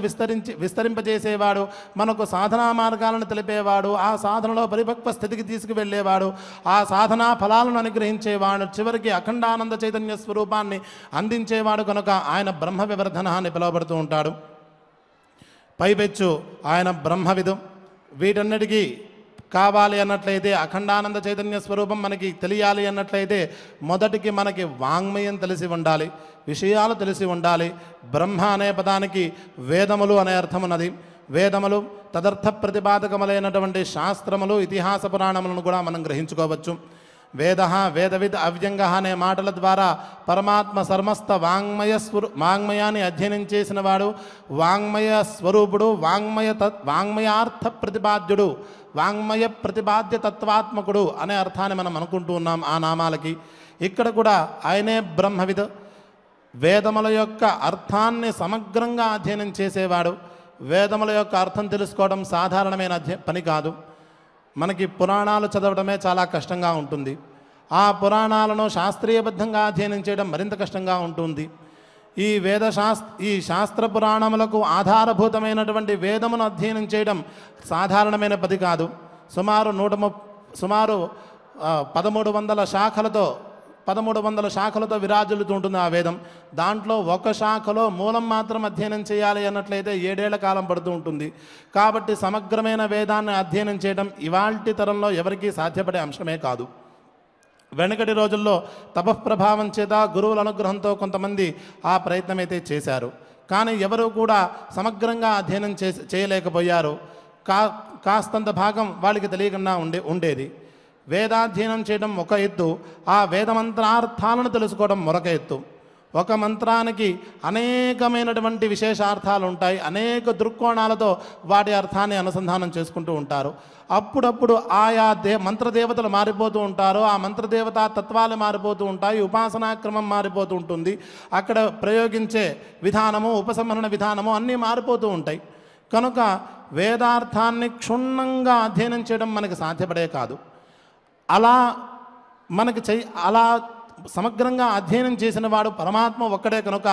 విస్తరింపజేసేవాడు, మనకు సాధనా మార్గాలను తెలిపేవాడు, ఆ సాధనలో పరిపక్వ స్థితికి తీసుకువెళ్ళేవాడు, ఆ సాధనా ఫలాలను అనుగ్రహించేవాడు, చివరికి అఖండానంద చైతన్య స్వరూపాన్ని అందించేవాడు. కనుక ఆయన బ్రహ్మ వివర్ధన అని పిలువబడుతూ ఉంటాడు. పైపెచ్చు ఆయన బ్రహ్మవిదు. వీటన్నిటికీ కావాలి అన్నట్లయితే, అఖండానంద చైతన్య స్వరూపం మనకి తెలియాలి అన్నట్లయితే మొదటికి మనకి వాంగ్మయం తెలిసి ఉండాలి, విషయాలు తెలిసి ఉండాలి. బ్రహ్మ అనే పదానికి వేదములు అనే అర్థం ఉన్నది. వేదములు తదర్థ ప్రతిపాదకములైనటువంటి శాస్త్రములు, ఇతిహాస పురాణములను కూడా మనం గ్రహించుకోవచ్చు. వేద వేదవిద్ అవ్యంగ అనే మాటల ద్వారా పరమాత్మ సమస్త వాంగ్మయాన్ని అధ్యయనం చేసిన వాడు, వాంగ్మయ స్వరూపుడు, వాంగ్మయార్థ ప్రతిపాద్యుడు, వాంగ్మయ ప్రతిపాద్య తత్వాత్మకుడు అనే అర్థాన్ని మనం అనుకుంటూ ఉన్నాం ఆ నామాలకి. ఇక్కడ కూడా ఆయనే బ్రహ్మవిద్. వేదముల యొక్క అర్థాన్ని సమగ్రంగా అధ్యయనం చేసేవాడు. వేదముల యొక్క అర్థం తెలుసుకోవడం సాధారణమైన పని కాదు. మనకి పురాణాలు చదవడమే చాలా కష్టంగా ఉంటుంది. ఆ పురాణాలను శాస్త్రీయబద్ధంగా అధ్యయనం చేయడం మరింత కష్టంగా ఉంటుంది. ఈ శాస్త్ర పురాణములకు ఆధారభూతమైనటువంటి వేదమును అధ్యయనం చేయడం సాధారణమైన పది కాదు. సుమారు 1300 శాఖలతో విరాజిల్లుతూ ఉంటుంది ఆ వేదం. దాంట్లో ఒక శాఖలో మూలం మాత్రం అధ్యయనం చేయాలి అన్నట్లయితే 7 ఏళ్ల కాలం పడుతూ ఉంటుంది. కాబట్టి సమగ్రమైన వేదాన్ని అధ్యయనం చేయడం ఇవాల్టి తరంలో ఎవరికీ సాధ్యపడే అంశమే కాదు. వెనకటి రోజుల్లో తపఃప్రభావం చేత గురువుల అనుగ్రహంతో కొంతమంది ఆ ప్రయత్నం అయితే చేశారు. కానీ ఎవరూ కూడా సమగ్రంగా అధ్యయనం చేయలేకపోయారు. కాస్తంత భాగం వాళ్ళకి తెలియకుండా ఉండేది. వేదాధ్యయనం చేయడం ఒక ఎత్తు, ఆ వేదమంత్రార్థాలను తెలుసుకోవడం మరొక ఎత్తు. ఒక మంత్రానికి అనేకమైనటువంటి విశేషార్థాలు ఉంటాయి. అనేక దృక్కోణాలతో వాటి అర్థాన్ని అనుసంధానం చేసుకుంటూ ఉంటారు. అప్పుడప్పుడు ఆయా మంత్రదేవతలు మారిపోతూ ఉంటారు. ఆ మంత్రదేవతా తత్వాలు మారిపోతూ ఉంటాయి. ఉపాసనాక్రమం మారిపోతూ ఉంటుంది. అక్కడ ప్రయోగించే విధానము, ఉపసంహరణ విధానము అన్నీ మారిపోతూ ఉంటాయి. కనుక వేదార్థాన్ని క్షుణ్ణంగా అధ్యయనం చేయడం మనకి సాధ్యపడే కాదు. అలా అలా సమగ్రంగా అధ్యయనం చేసిన వాడు పరమాత్మ ఒక్కడే కనుక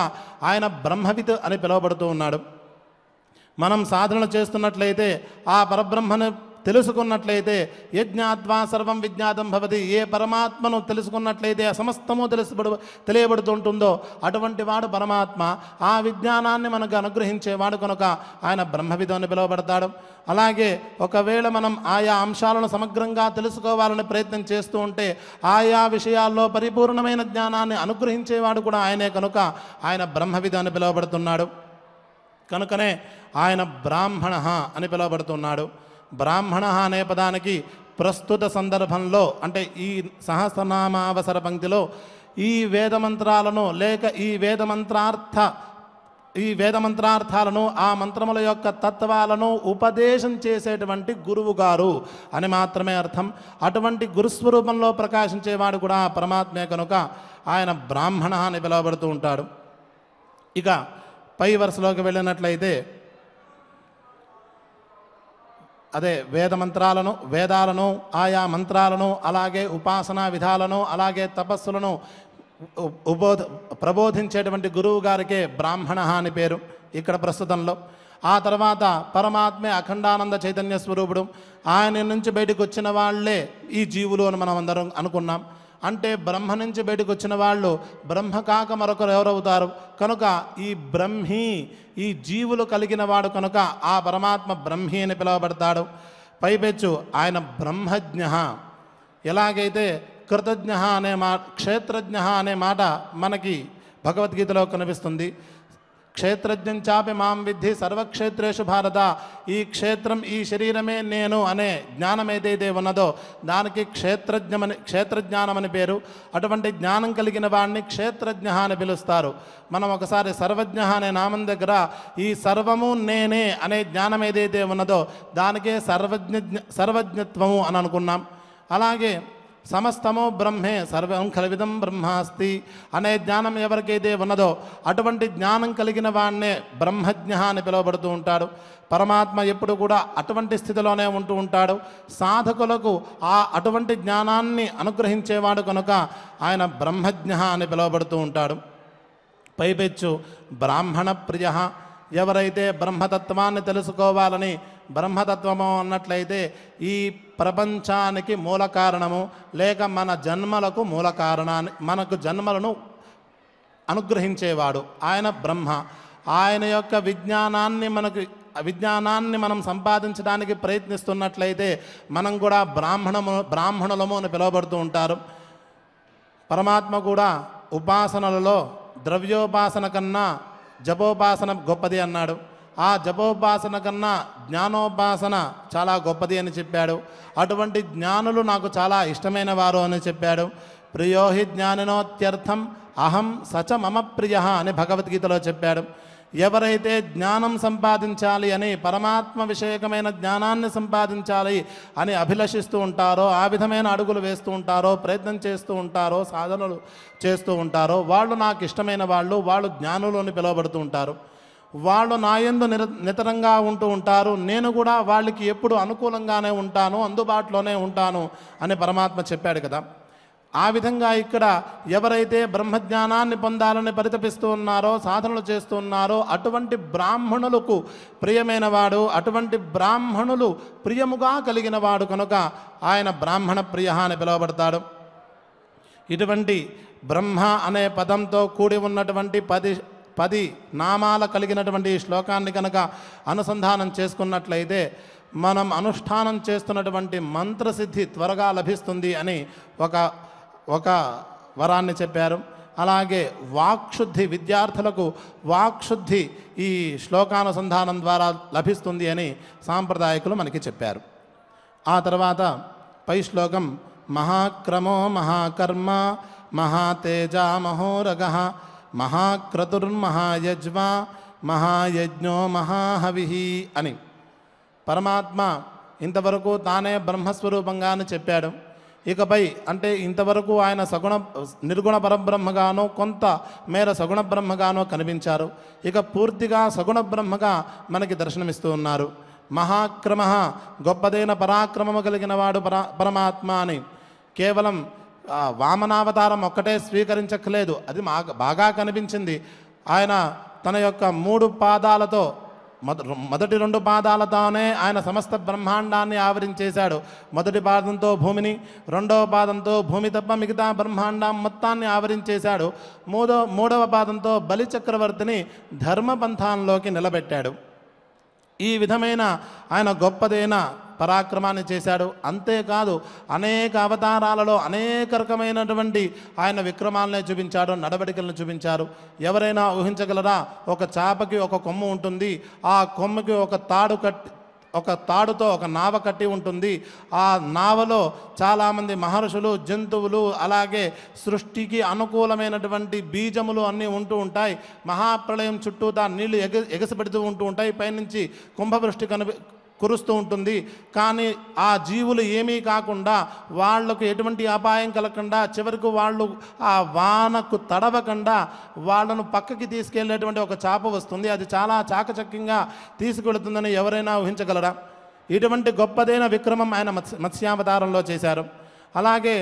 ఆయన బ్రహ్మవిత్ అని పిలువబడుతూ ఉన్నాడు. మనం సాధనలు చేస్తున్నట్లయితే ఆ పరబ్రహ్మను తెలుసుకున్నట్లయితే యజ్ఞాత్వా సర్వం విజ్ఞాతం భవతి, ఏ పరమాత్మను తెలుసుకున్నట్లయితే సమస్తము తెలియబడుతుంటుందో అటువంటి వాడు పరమాత్మ. ఆ విజ్ఞానాన్ని మనకు అనుగ్రహించేవాడు కనుక ఆయన బ్రహ్మవిద్ అని పిలువబడతాడు. అలాగే ఒకవేళ మనం ఆయా అంశాలను సమగ్రంగా తెలుసుకోవాలని ప్రయత్నం చేస్తూ ఉంటే ఆయా విషయాల్లో పరిపూర్ణమైన జ్ఞానాన్ని అనుగ్రహించేవాడు కూడా ఆయనే కనుక ఆయన బ్రహ్మవిద్ అని పిలువబడుతున్నాడు. కనుకనే ఆయన బ్రాహ్మణ అని పిలువబడుతున్నాడు. బ్రాహ్మణ అనే పదానికి ప్రస్తుత సందర్భంలో అంటే ఈ సహస్రనామావసర పంక్తిలో ఈ వేదమంత్రాలను లేక ఈ వేదమంత్రార్థాలను ఆ మంత్రముల యొక్క తత్వాలను ఉపదేశం చేసేటువంటి గురువు గారు అని మాత్రమే అర్థం. అటువంటి గురుస్వరూపంలో ప్రకాశించేవాడు కూడా పరమాత్మే కనుక ఆయన బ్రాహ్మణ అని పిలువబడుతూ ఉంటాడు. ఇక పై వరుసలోకి వెళ్ళినట్లయితే అదే వేదాలను ఆయా మంత్రాలను అలాగే ఉపాసనా విధాలను అలాగే తపస్సులను ప్రబోధించేటువంటి గురువు గారికే బ్రాహ్మణ అని పేరు ఇక్కడ ప్రస్తుతంలో. ఆ తర్వాత పరమాత్మే అఖండానంద చైతన్య స్వరూపుడు. ఆయన నుంచి బయటకు వచ్చిన వాళ్ళే ఈ జీవులు అని మనం అందరం అనుకున్నాం. అంటే బ్రహ్మ నుంచి బయటకు వచ్చిన వాళ్ళు బ్రహ్మ కాక మరొకరు ఎవరవుతారు? కనుక ఈ బ్రహ్మి, ఈ జీవులు కలిగిన వాడు కనుక ఆ పరమాత్మ బ్రహ్మి అని పిలువబడతాడు. పైపెచ్చు ఆయన బ్రహ్మజ్ఞ. ఎలాగైతే కృతజ్ఞ అనే క్షేత్రజ్ఞ అనే మాట మనకి భగవద్గీతలో కనిపిస్తుంది. క్షేత్రజ్ఞం చాపి మాం విద్ధి సర్వక్షేత్రేషు భారత. ఈ క్షేత్రం, ఈ శరీరమే నేను అనే జ్ఞానం ఏదైతే ఉన్నదో దానికి క్షేత్రజ్ఞానం అని పేరు. అటువంటి జ్ఞానం కలిగిన వాడిని క్షేత్రజ్ఞ అని పిలుస్తారు. మనం ఒకసారి సర్వజ్ఞ అనే నామం దగ్గర ఈ సర్వము నేనే అనే జ్ఞానం ఏదైతే ఉన్నదో దానికే సర్వజ్ఞత్వము అని అనుకున్నాం. అలాగే సమస్తము బ్రహ్మే సర్వం ఖల్విదం బ్రహ్మాస్తి అనే జ్ఞానం ఎవరికైతే ఉన్నదో అటువంటి జ్ఞానం కలిగిన వాడినే బ్రహ్మజ్ఞ అని పిలువబడుతూ ఉంటాడు. పరమాత్మ ఎప్పుడు కూడా అటువంటి స్థితిలోనే ఉంటూ ఉంటాడు. సాధకులకు అటువంటి జ్ఞానాన్ని అనుగ్రహించేవాడు కనుక ఆయన బ్రహ్మజ్ఞ అని పిలువబడుతూ ఉంటాడు. పైపెచ్చు బ్రాహ్మణ ప్రియ. ఎవరైతే బ్రహ్మతత్వాన్ని తెలుసుకోవాలని బ్రహ్మతత్వము అన్నట్లయితే ఈ ప్రపంచానికి మూల కారణము లేక మన జన్మలకు మూల కారణాన్ని, మనకు జన్మలను అనుగ్రహించేవాడు ఆయన బ్రహ్మ. ఆయన యొక్క విజ్ఞానాన్ని మనం సంపాదించడానికి ప్రయత్నిస్తున్నట్లయితే మనం కూడా బ్రాహ్మణులము అని పిలువబడుతూ ఉంటారు. పరమాత్మ కూడా ఉపాసనలలో ద్రవ్యోపాసన కన్నా జపోపాసన గొప్పది అన్నాడు. ఆ జపోపాసన కన్నా జ్ఞానోపాసన చాలా గొప్పది అని చెప్పాడు. అటువంటి జ్ఞానులు నాకు చాలా ఇష్టమైన వారు అని చెప్పాడు. ప్రియోహి జ్ఞానినోత్యర్థం అహం సచ మమ ప్రియ అని భగవద్గీతలో చెప్పాడు. ఎవరైతే జ్ఞానం సంపాదించాలి అని పరమాత్మ విషయకమైన జ్ఞానాన్ని సంపాదించాలి అని అభిలషిస్తూ ఉంటారో, ఆ విధమైన అడుగులు వేస్తూ ఉంటారో, ప్రయత్నం చేస్తూ ఉంటారో, సాధనలు చేస్తూ ఉంటారో వాళ్ళు నాకు ఇష్టమైన వాళ్ళు జ్ఞానులు అని పిలువబడుతూ ఉంటారు. వాళ్ళు నా యందు నితరంగా ఉంటూ ఉంటారు. నేను కూడా వాళ్ళకి ఎప్పుడు అనుకూలంగానే ఉంటాను, అందుబాటులోనే ఉంటాను అని పరమాత్మ చెప్పాడు కదా. ఆ విధంగా ఇక్కడ ఎవరైతే బ్రహ్మజ్ఞానాన్ని పొందాలని పరితపిస్తూ ఉన్నారో, సాధనలు చేస్తూ ఉన్నారో అటువంటి బ్రాహ్మణులకు ప్రియమైన వాడు, అటువంటి బ్రాహ్మణులు ప్రియముగా కలిగిన వాడు కనుక ఆయన బ్రాహ్మణ ప్రియ అని పిలువబడతాడు. ఇటువంటి బ్రహ్మ అనే పదంతో కూడి ఉన్నటువంటి 10 నామాల కలిగినటువంటి శ్లోకాన్ని కనుక అనుసంధానం చేసుకున్నట్లయితే మనం అనుష్ఠానం చేస్తున్నటువంటి మంత్రసిద్ధి త్వరగా లభిస్తుంది అని ఒక వరాన్ని చెప్పారు. అలాగే వాక్శుద్ధి, విద్యార్థులకు వాక్శుద్ధి ఈ శ్లోకానుసంధానం ద్వారా లభిస్తుంది అని సాంప్రదాయకులు మనకి చెప్పారు. ఆ తర్వాత పై శ్లోకం మహాక్రమో మహాకర్మ మహాతేజ మహోరగ మహాక్రతుర్మహాయజ్వ మహాయజ్ఞో మహాహవిహి అని. పరమాత్మ ఇంతవరకు తానే బ్రహ్మస్వరూపంగాను చెప్పాడు. ఇకపై అంటే ఇంతవరకు ఆయన నిర్గుణ పరబ్రహ్మగానో కొంత మేర సగుణ బ్రహ్మగానో కనిపించారు. ఇక పూర్తిగా సగుణ బ్రహ్మగా మనకి దర్శనమిస్తూ ఉన్నారు. మహాక్రమ గొప్పదైన పరాక్రమము కలిగిన వాడు పరమాత్మ అని కేవలం వామనావతారం ఒక్కటే స్వీకరించక్కలేదు, అది బాగా కనిపించింది. ఆయన తన యొక్క 3 పాదాలతో మొదటి 2 పాదాలతోనే ఆయన సమస్త బ్రహ్మాండాన్ని ఆవరించేశాడు. మొదటి పాదంతో భూమిని, 2వ పాదంతో భూమి తప్ప మిగతా బ్రహ్మాండం మొత్తాన్ని ఆవరించేశాడు. మూడవ పాదంతో బలి చక్రవర్తిని ధర్మపంథంలోకి నిలబెట్టాడు. ఈ విధమైన ఆయన గొప్పదైన పరాక్రమాన్ని చేశాడు. అంతేకాదు అనేక అవతారాలలో అనేక రకమైనటువంటి ఆయన విక్రమాలనే చూపించాడు, నడవడికలను చూపించారు. ఎవరైనా ఊహించగలరా? ఒక చాపకి ఒక కొమ్ము ఉంటుంది, ఆ కొమ్ముకి ఒక తాడుతో ఒక నావ కట్టి ఉంటుంది. ఆ నావలో చాలామంది మహర్షులు, జంతువులు, అలాగే సృష్టికి అనుకూలమైనటువంటి బీజములు అన్నీ ఉంటూ ఉంటాయి. మహాప్రళయం చుట్టూతా నీళ్లు ఎగసిపెడుతూ ఉంటూ ఉంటాయి. పైనుంచి కుంభవృష్టి కురుస్తూ ఉంటుంది. కానీ ఆ జీవులు ఏమీ కాకుండా, వాళ్లకు ఎటువంటి అపాయం కలగకుండా, చివరికి వాళ్ళు ఆ వానకు తడవకుండా వాళ్ళను పక్కకి తీసుకెళ్లేటువంటి ఒక చాప వస్తుంది. అది చాలా చాకచక్యంగా తీసుకెళ్తుందని ఎవరైనా ఊహించగలరా? ఇటువంటి గొప్పదైన విక్రమం ఆయన మత్స్యావతారంలో చేశారు. అలాగే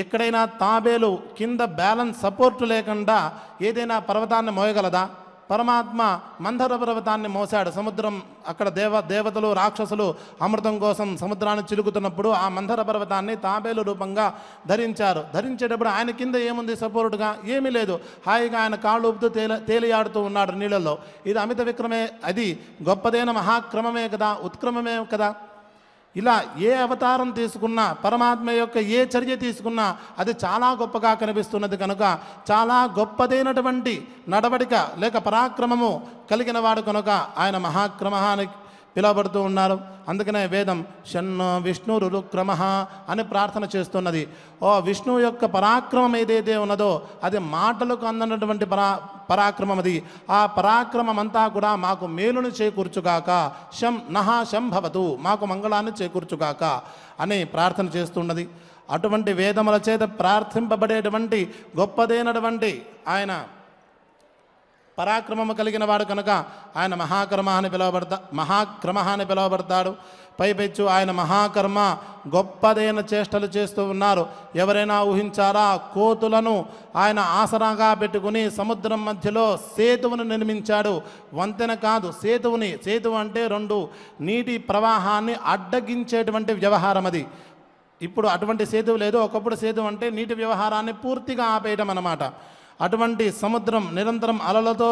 ఎక్కడైనా తాబేలు కింద బ్యాలెన్స్ సపోర్టు లేకుండా ఏదైనా పర్వతాన్ని మోయగలదా? పరమాత్మ మందర పర్వతాన్ని మోసాడు. సముద్రం అక్కడ దేవతలు రాక్షసులు అమృతం కోసం సముద్రాన్ని చిలుకుతున్నప్పుడు ఆ మందర పర్వతాన్ని తాబేలు రూపంగా ధరించారు. ధరించేటప్పుడు ఆయన కింద ఏముంది సపోర్టుగా? ఏమీ లేదు. హాయిగా ఆయన కాళ్ళు ఊపుతూ తేలియాడుతూ ఉన్నాడు నీళ్ళల్లో. ఇది అమిత విక్రమే, అది గొప్పదైన మహాక్రమమే కదా, ఉత్క్రమమే కదా. ఇలా ఏ అవతారం తీసుకున్నా, పరమాత్మ యొక్క ఏ చర్య తీసుకున్నా అది చాలా గొప్పగా కనిపిస్తున్నది. కనుక చాలా గొప్పదైనటువంటి నడవడిక లేక పరాక్రమము కలిగిన వాడు కనుక ఆయన మహాక్రమ అని పిలువబడుతూ ఉన్నారు. అందుకనే వేదం షన్నో విష్ణురుక్రమ అని ప్రార్థన చేస్తున్నది. ఓ విష్ణువు యొక్క పరాక్రమం ఏదైతే ఉన్నదో అది మాటలకు అందనటువంటి పరాక్రమం. అది ఆ పరాక్రమం అంతా కూడా మాకు మేలును చేకూర్చుగాక, శం భవతు, మాకు మంగళాన్ని చేకూర్చుగాక అని ప్రార్థన చేస్తున్నది. అటువంటి వేదముల చేత ప్రార్థింపబడేటువంటి గొప్పదైనటువంటి ఆయన పరాక్రమము కలిగిన వాడు కనుక ఆయన మహాకర్మ అని పిలువబడతాడు. పైపెచ్చు ఆయన మహాకర్మ గొప్పదైన చేష్టలు చేస్తూ ఉన్నారు. ఎవరైనా ఊహించారా? కోతులను ఆయన ఆసరాగా పెట్టుకుని సముద్రం మధ్యలో సేతువును నిర్మించాడు. వంతెన కాదు, సేతువుని. సేతువు అంటే 2 నీటి ప్రవాహాన్ని అడ్డగించేటువంటి వ్యవహారం అది. ఇప్పుడు అటువంటి సేతువు లేదు. ఒకప్పుడు సేతువు అంటే నీటి వ్యవహారాన్ని పూర్తిగా ఆపేయడం అన్నమాట. అటువంటి సముద్రం నిరంతరం అలలతో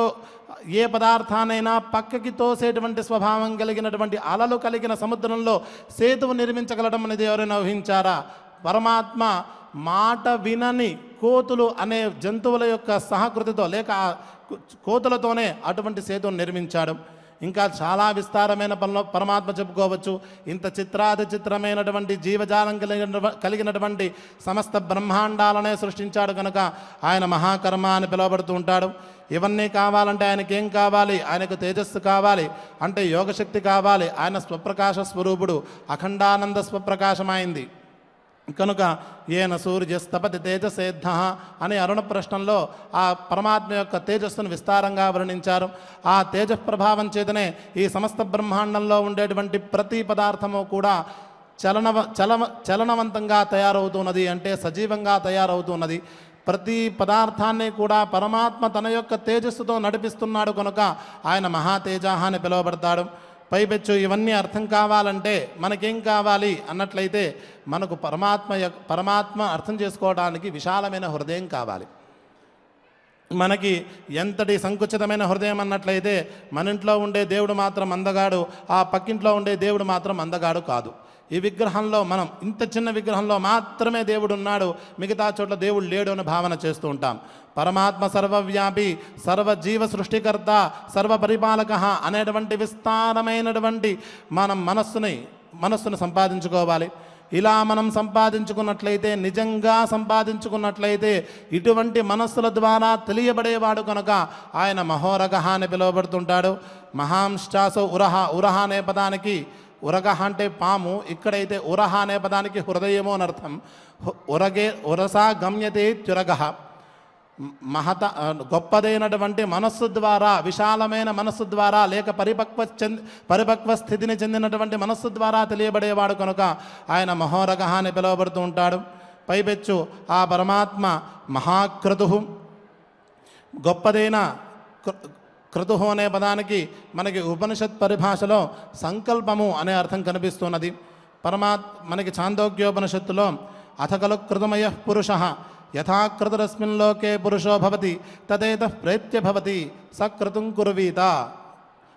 ఏ పదార్థానైనా పక్కకి తోసేటువంటి స్వభావం కలిగినటువంటి అలలు కలిగిన సముద్రంలో సేతువు నిర్మించగలడం అనేది ఎవరైనా ఊహించారా? పరమాత్మ మాట వినని కోతులు అనే జంతువుల యొక్క సహకృతితో లేక కోతులతోనే అటువంటి సేతువును నిర్మించాడు. ఇంకా చాలా విస్తారమైన పరమాత్మ చెప్పుకోవచ్చు. ఇంత చిత్రమైనటువంటి జీవజాలం కలిగినటువంటి సమస్త బ్రహ్మాండాలనే సృష్టించాడు కనుక ఆయన మహాకర్మ అని పిలువబడుతూ ఉంటాడు. ఇవన్నీ కావాలంటే ఆయనకి ఏం కావాలి? ఆయనకు తేజస్సు కావాలి, అంటే యోగశక్తి కావాలి. ఆయన స్వప్రకాశ స్వరూపుడు, అఖండానంద స్వప్రకాశమైంది కనుక ఏన సూర్యస్తపతి తేజసేద్ధ అనే అరుణ ప్రశ్నంలో ఆ పరమాత్మ యొక్క తేజస్సును విస్తారంగా వర్ణించారు. ఆ తేజ ప్రభావం చేతనే ఈ సమస్త బ్రహ్మాండంలో ఉండేటువంటి ప్రతి పదార్థము కూడా చలనవంతంగా తయారవుతున్నది, అంటే సజీవంగా తయారవుతున్నది. ప్రతి పదార్థాన్ని కూడా పరమాత్మ తన యొక్క తేజస్సుతో నడిపిస్తున్నాడు కనుక ఆయన మహాతేజ అని పిలువబడతాడు. పైపెచ్చు ఇవన్నీ అర్థం కావాలంటే మనకేం కావాలి అన్నట్లయితే మనకు పరమాత్మ అర్థం చేసుకోవడానికి విశాలమైన హృదయం కావాలి. మనకి ఎంతటి సంకుచితమైన హృదయం అన్నట్లయితే మన ఇంట్లో ఉండే దేవుడు మాత్రం అందగాడు, ఆ పక్కింట్లో ఉండే దేవుడు మాత్రం అందగాడు కాదు. ఈ విగ్రహంలో మనం ఇంత చిన్న విగ్రహంలో మాత్రమే దేవుడు ఉన్నాడు, మిగతా చోట్ల దేవుడు లేడు అని భావన చేస్తూ ఉంటాం. పరమాత్మ సర్వవ్యాపి, సర్వజీవ సృష్టికర్త, సర్వపరిపాలక అనేటువంటి విస్తారమైనటువంటి మనం మనస్సును సంపాదించుకోవాలి. ఇలా మనం సంపాదించుకున్నట్లయితే, నిజంగా సంపాదించుకున్నట్లయితే ఇటువంటి మనస్సుల ద్వారా తెలియబడేవాడు కనుక ఆయన మహోరగః అని పిలువబడుతుంటాడు. మహాంశ్చాసో ఉరహ, ఉరహ అనే పదానికి ఉరగహ అంటే పాము, ఇక్కడైతే ఉరహ అనే పదానికి హృదయము అని అర్థం. ఉరసా గమ్యతే త్యురగః, గొప్పదైనటువంటి మనస్సు ద్వారా, విశాలమైన మనస్సు ద్వారా, లేక పరిపక్వ స్థితిని చెందినటువంటి మనస్సు ద్వారా తెలియబడేవాడు కనుక ఆయన మహోరగః అని పిలువబడుతూ ఉంటాడు. పైపెచ్చు ఆ పరమాత్మ మహాక్రతుః, గొప్పదైన క్రతుః అనే పదానికి మనకి ఉపనిషత్ పరిభాషలో సంకల్పము అనే అర్థం కనిపిస్తున్నది. మనకి ఛాందోగ్యోపనిషత్తులో అథ ఖలు క్రతుమయః పురుషః యథా క్రతురస్మిన్ లోకే పురుషో భవతి తదేతః ప్రేత్య భవతి సక్రతుం కుర్వీత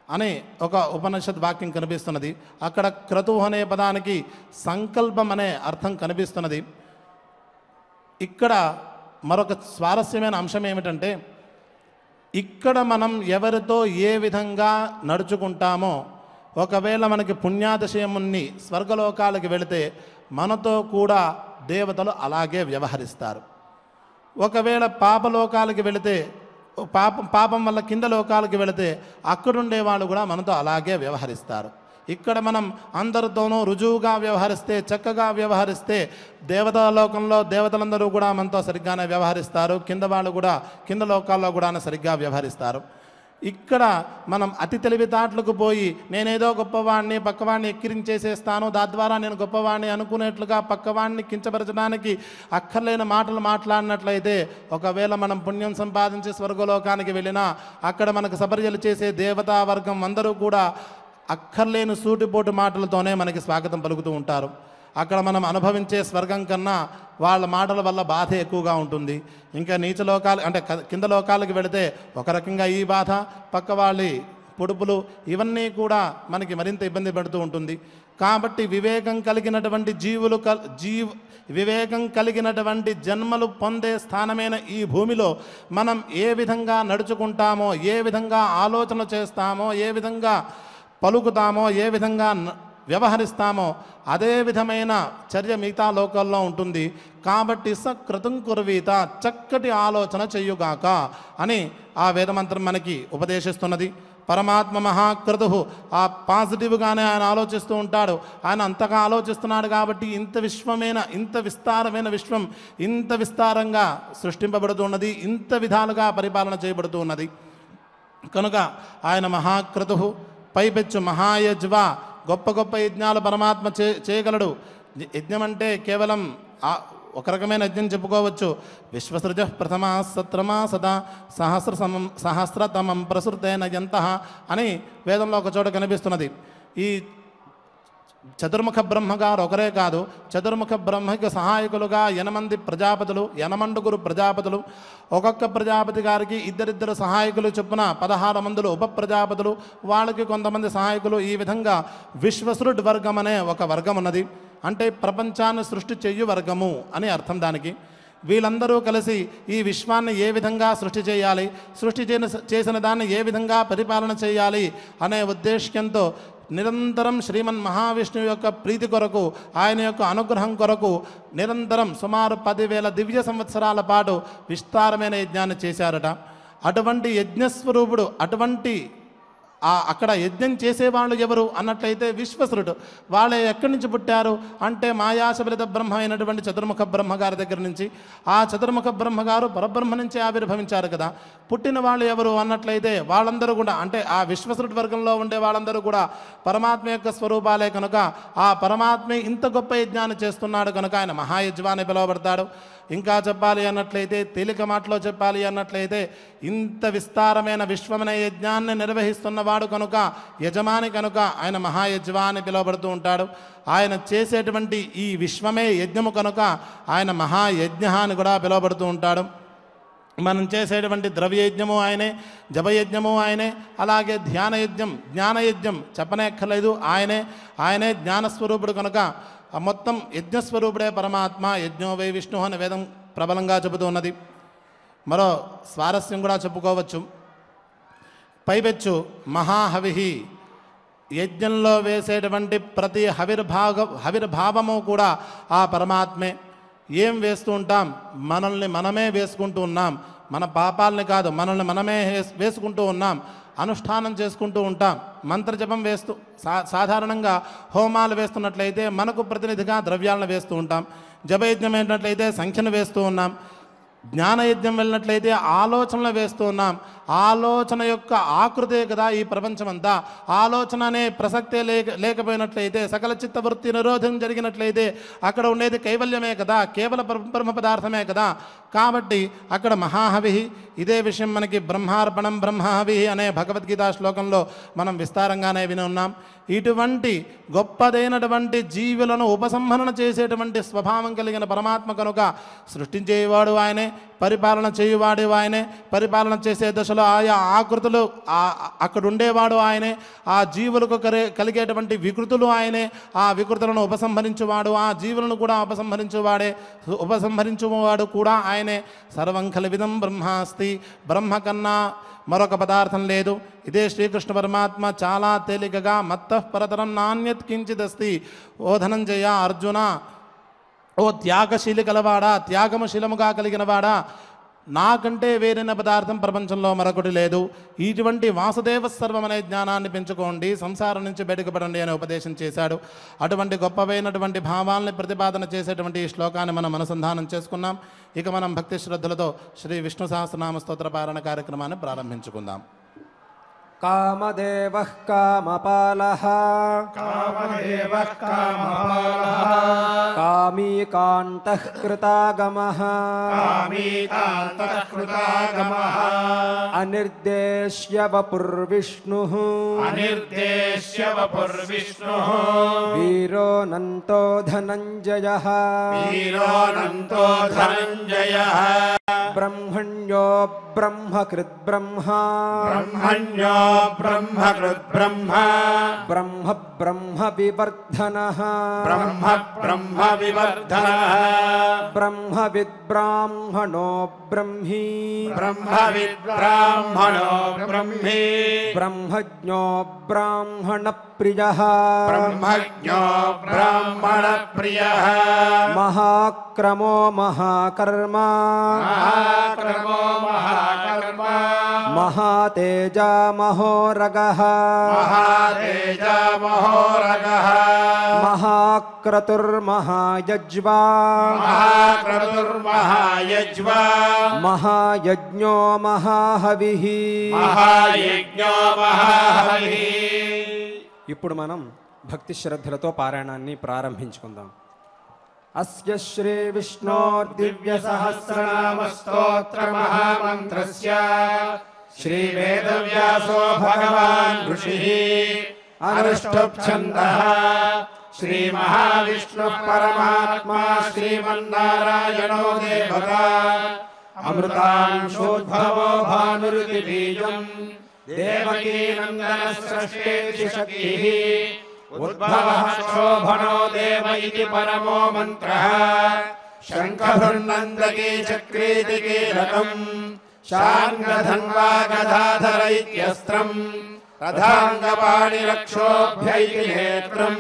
అనే ఒక ఉపనిషత్ వాక్యం కనిపిస్తున్నది. అక్కడ క్రతుః అనే పదానికి సంకల్పం అనే అర్థం కనిపిస్తున్నది. ఇక్కడ మరొక స్వారస్యమైన అంశం ఏమిటంటే, ఇక్కడ మనం ఎవరితో ఏ విధంగా నడుచుకుంటామో, ఒకవేళ మనకి పుణ్యాతిశయముని స్వర్గలోకాలకి వెళితే మనతో కూడా దేవతలు అలాగే వ్యవహరిస్తారు. ఒకవేళ పాపలోకాలకి వెళితే, పాపం వల్ల కింద లోకాలకి వెళితే అక్కడుండే వాళ్ళు కూడా మనతో అలాగే వ్యవహరిస్తారు. ఇక్కడ మనం అందరితోనూ రుజువుగా వ్యవహరిస్తే, చక్కగా వ్యవహరిస్తే దేవతా లోకంలో దేవతలందరూ కూడా మనతో సరిగ్గానే వ్యవహరిస్తారు, కింద వాళ్ళు కూడా కింద లోకాల్లో కూడా సరిగ్గా వ్యవహరిస్తారు. ఇక్కడ మనం అతి తెలివితేటలకు పోయి నేనేదో గొప్పవాడిని, పక్కవాడిని ఎక్కిరించేసేస్తాను, తద్వారా నేను గొప్పవాడిని అనుకునేట్లుగా పక్కవాడిని కించపరచడానికి అక్కర్లేని మాటలు మాట్లాడినట్లయితే, ఒకవేళ మనం పుణ్యం సంపాదించి స్వర్గలోకానికి వెళ్ళినా అక్కడ మనకు సపర్యలు చేసే దేవతా వర్గం అందరూ కూడా అక్కర్లేని సూటిపోటు మాటలతోనే మనకి స్వాగతం పలుకుతూ ఉంటారు. అక్కడ మనం అనుభవించే స్వర్గం కన్నా వాళ్ళ మాటల వల్ల బాధ ఎక్కువగా ఉంటుంది. ఇంకా నీచ లోకాలు అంటే కింద లోకాలకు వెళితే ఒక రకంగా ఈ బాధ, పక్క వాళ్ళ పొడుపులు, ఇవన్నీ కూడా మనకి మరింత ఇబ్బంది పెడుతూ ఉంటుంది. కాబట్టి వివేకం కలిగినటువంటి వివేకం కలిగినటువంటి జన్మలు పొందే స్థానమైన ఈ భూమిలో మనం ఏ విధంగా నడుచుకుంటామో, ఏ విధంగా ఆలోచన చేస్తామో, ఏ విధంగా పలుకుతామో, ఏ విధంగా వ్యవహరిస్తామో అదే విధమైన చర్య మిగతా లోకాల్లో ఉంటుంది. కాబట్టి సక్రతుం కుర్వీత, చక్కటి ఆలోచన చెయ్యుగాక అని ఆ వేదమంత్రం మనకి ఉపదేశిస్తున్నది. పరమాత్మ మహాక్రతుః, ఆ పాజిటివ్గానే ఆయన ఆలోచిస్తూ ఉంటాడు. ఆయన అంతగా ఆలోచిస్తున్నాడు కాబట్టి ఇంత విస్తారమైన విశ్వం ఇంత విస్తారంగా సృష్టింపబడుతున్నది, ఇంత విధాలుగా పరిపాలన చేయబడుతూ ఉన్నది. కనుక ఆయన మహాక్రతుః. పైపెచ్చు మహాయజ్వ, గొప్ప గొప్ప యజ్ఞాలు పరమాత్మ చేయగలడు. యజ్ఞం అంటే కేవలం ఒక రకమైన యజ్ఞం చెప్పుకోవచ్చు. విశ్వసృజ ప్రథమా సత్రమా సదా సహస్రతమం ప్రసృతేన యంతః అని వేదంలో ఒక చోట కనిపిస్తున్నది. ఈ చతుర్ముఖ బ్రహ్మగారు ఒకరే కాదు, చతుర్ముఖ బ్రహ్మకి సహాయకులుగా 8 ప్రజాపతులు, 8 ప్రజాపతులు, ఒక్కొక్క ప్రజాపతి గారికి ఇద్దరిద్దరు సహాయకులు చొప్పున 16 మందులు ఉప ప్రజాపతులు, వాళ్ళకి కొంతమంది సహాయకులు. ఈ విధంగా విశ్వసృడ్ వర్గం అనే ఒక వర్గం ఉన్నది. అంటే ప్రపంచాన్ని సృష్టి చెయ్యు వర్గము అని అర్థం దానికి. వీళ్ళందరూ కలిసి ఈ విశ్వాన్ని ఏ విధంగా సృష్టి చేయాలి, సృష్టి చేసిన దాన్ని ఏ విధంగా పరిపాలన చేయాలి అనే ఉద్దేశ్యంతో నిరంతరం శ్రీమన్ మహావిష్ణువు యొక్క ప్రీతి కొరకు, ఆయన యొక్క అనుగ్రహం కొరకు నిరంతరం సుమారు 10,000 దివ్య సంవత్సరాల పాటు విస్తారమైన యజ్ఞాన్ని చేశారట. అటువంటి యజ్ఞస్వరూపుడు, అటువంటి అక్కడ యజ్ఞం చేసేవాళ్ళు ఎవరు అన్నట్లయితే విశ్వసృడు. వాళ్ళే ఎక్కడి నుంచి పుట్టారు అంటే మాయాశబలిత బ్రహ్మ అయినటువంటి చతుర్ముఖ బ్రహ్మగారి దగ్గర నుంచి. ఆ చతుర్ముఖ బ్రహ్మగారు పరబ్రహ్మ నుంచి ఆవిర్భవించారు కదా. పుట్టిన వాళ్ళు ఎవరు అన్నట్లయితే వాళ్ళందరూ కూడా, అంటే ఆ విశ్వసృడు వర్గంలో ఉండే వాళ్ళందరూ కూడా పరమాత్మ యొక్క స్వరూపాలే కనుక ఆ పరమాత్మే ఇంత గొప్ప యజ్ఞాన్ని చేస్తున్నాడు కనుక ఆయన మహాయజ్వాన్ని పిలువబడతాడు. ఇంకా చెప్పాలి అన్నట్లయితే, తేలిక మాటలో చెప్పాలి అన్నట్లయితే, ఇంత విస్తారమైన విశ్వమనే యజ్ఞాన్ని నిర్వహిస్తున్నవాడు కనుక, యజమాని కనుక ఆయన మహాయజ్వాన్ని పిలువబడుతూ ఉంటాడు. ఆయన చేసేటువంటి ఈ విశ్వమే యజ్ఞము కనుక ఆయన మహాయజ్ఞ అని కూడా పిలువబడుతూ ఉంటాడు. మనం చేసేటువంటి ద్రవ్యయజ్ఞము ఆయనే, జపయజ్ఞము ఆయనే, అలాగే జ్ఞానయజ్ఞం చెప్పనేక్కర్లేదు, ఆయనే జ్ఞానస్వరూపుడు కనుక మొత్తం యజ్ఞస్వరూపుడే పరమాత్మ. యజ్ఞో వై విష్ణు అని వేదం ప్రబలంగా చెబుతూ ఉన్నది. మరో స్వారస్యం కూడా చెప్పుకోవచ్చు. పైపెచ్చు మహాహవిహి, యజ్ఞంలో వేసేటువంటి ప్రతి హవిర్భావము కూడా ఆ పరమాత్మే. ఏం వేస్తూ ఉంటాం? మనల్ని మనమే వేసుకుంటూ ఉన్నాం. మన పాపాలని కాదు, మనల్ని మనమే వేసుకుంటూ ఉన్నాం. అనుష్ఠానం చేసుకుంటూ ఉంటాం. మంత్రజపం వేస్తూ సాధారణంగా హోమాలు వేస్తున్నట్లయితే మనకు ప్రతినిధిగా ద్రవ్యాలను వేస్తూ ఉంటాం. జపయజ్ఞం అయినట్లయితే సంఖ్యను వేస్తూ ఉన్నాం. జ్ఞానయజ్ఞం వెళ్ళినట్లయితే ఆలోచనలు వేస్తూ ఉన్నాం. ఆలోచన యొక్క ఆకృతే కదా ఈ ప్రపంచమంతా. ఆలోచన అనే ప్రసక్తే లేకపోయినట్లయితే, సకల చిత్తవృత్తి నిరోధం జరిగినట్లయితే అక్కడ ఉండేది కైవల్యమే కదా, కేవల బ్రహ్మ పదార్థమే కదా. కాబట్టి అక్కడ మహాహవి. ఇదే విషయం మనకి బ్రహ్మార్పణం బ్రహ్మహవి అనే భగవద్గీతా శ్లోకంలో మనం విస్తారంగానే విని ఉన్నాం. ఇటువంటి గొప్పదైనటువంటి జీవులను ఉపసంహరణ చేసేటువంటి స్వభావం కలిగిన పరమాత్మ కనుక సృష్టించేవాడు ఆయనే, పరిపాలన చేయువాడు ఆయనే, పరిపాలన చేసే దశలో ఆయా ఆకృతులు అక్కడ ఉండేవాడు ఆయనే, ఆ జీవులకు కలిగేటువంటి వికృతులు ఆయనే, ఆ వికృతులను ఉపసంహరించువాడు, ఆ జీవులను కూడా ఉపసంహరించువాడు కూడా ఆయనే. సర్వం ఖల్విదం బ్రహ్మాస్తి. బ్రహ్మ కన్నా మరొక పదార్థం లేదు. ఇదే శ్రీకృష్ణ పరమాత్మ చాలా తేలికగా మత్తః పరతరం నాణ్యత్ కించిదస్తి. ఓ ధనంజయ, అర్జున, ఓ త్యాగశీలి కలవాడా, త్యాగముశీలముగా కలిగినవాడా, నాకంటే వేరైన పదార్థం ప్రపంచంలో మరొకటి లేదు. ఇటువంటి వాసుదేవ సర్వం అనే జ్ఞానాన్ని పెంచుకోండి, సంసారం నుంచి బయటకుపడండి అనే ఉపదేశం చేశాడు. అటువంటి గొప్పవైనటువంటి భావాల్ని ప్రతిపాదన చేసేటువంటి ఈ శ్లోకాన్ని మనం అనుసంధానం చేసుకున్నాం. ఇక మనం భక్తి శ్రద్ధలతో శ్రీ విష్ణు సహస్రనామ స్తోత్ర పారాయణ కార్యక్రమాన్ని ప్రారంభించుకుందాం. కామదేవః కామపాలః కామదేవః కామపాలః కామీకాంతః కృతాగమః కామీకాంతః కృతాగమః అనిర్దేశ్య వపుర్విష్ణుః అనిర్దేశ్య వపుర్విష్ణుః వీరోనంతో ధనంజయః వీరోనంతో ధనంజయః బ్రహ్మణ్యో బ్రహ్మకృద్బ్రహ్మా బ్రహ్మణ్యో బ్రహ్మకృద్బ్రహ్మ బ్రహ్మ బ్రహ్మ వివర్ధనః బ్రహ్మ బ్రహ్మ వివర్ధనః బ్రహ్మవిద్బ్రాహ్మణో బ్రహ్మీ బ్రహ్మవిద్బ్రాహ్మణో బ్రహ్మీ బ్రహ్మజ్ఞో బ్రాహ్మణప్రియః బ్రహ్మజ్ఞో బ్రాహ్మణప్రియః మహాక్రమో మహాకర్మా మహాక్రమో మహాకర్మ మహాతేజా మహోరగః మహాతేజా మహోరగః మహాక్రతుర్మహాయజ్వా మహాక్రతుర్మహాయజ్వా మహాయజ్ఞో మహాహవిః. మహాయజ్ఞో మహాహవిః. ఇప్పుడు మనం భక్తి శ్రద్ధలతో పారాయణాన్ని ప్రారంభించుకుందాం. అస్య శ్రీ విష్ణోర్దివ్య సహస్రనామ స్తోత్ర మహామంత్రస్య శ్రీ వేదవ్యాసో భగవాన్ ఋషిః అనుష్ఠుప్ ఛందః శ్రీ మహావిష్ణుః పరమాత్మా శ్రీమన్నారాయణో దేవతా అమృతాంశోద్భవో భానురితి బీజం దేవకీ నందన స్రష్టేతి శక్తిః ఉద్భవః శోభనో దేవ ఇతి పరమో మంత్రః శంఖభృన్నందకీ చక్రీతి కీలకం శార్ంగధన్వా గదాధర ఇత్యస్త్రం రథాంగపాణిరక్షోభ్యైతి నేత్రం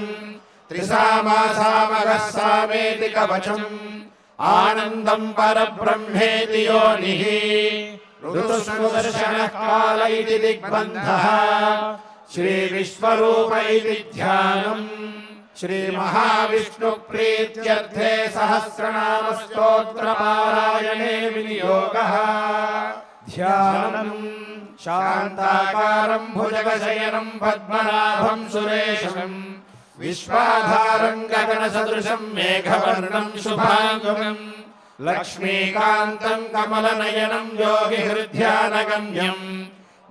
త్రిసామాసామగः సామేతి కవచం ఆనందం పరబ్రహ్మేతి యోనిః ఋతుస్సుదర్శనః కాల ఇతి దిగ్బంధః శ్రీ విశ్వరూప ఇతి ధ్యానం శ్రీ మహావిష్ణు ప్రీత్యర్థే సహస్రనామ స్తోత్ర పారాయణే వినియోగః ధ్యానం శాంతాకారం భుజగశయనం పద్మనాభం సురేశం విశ్వాధారం గగన సదృశం మేఘవర్ణం శుభాంగం లక్ష్మీకాంతం కమలనయనం యోగి హృద్యానగమ్యం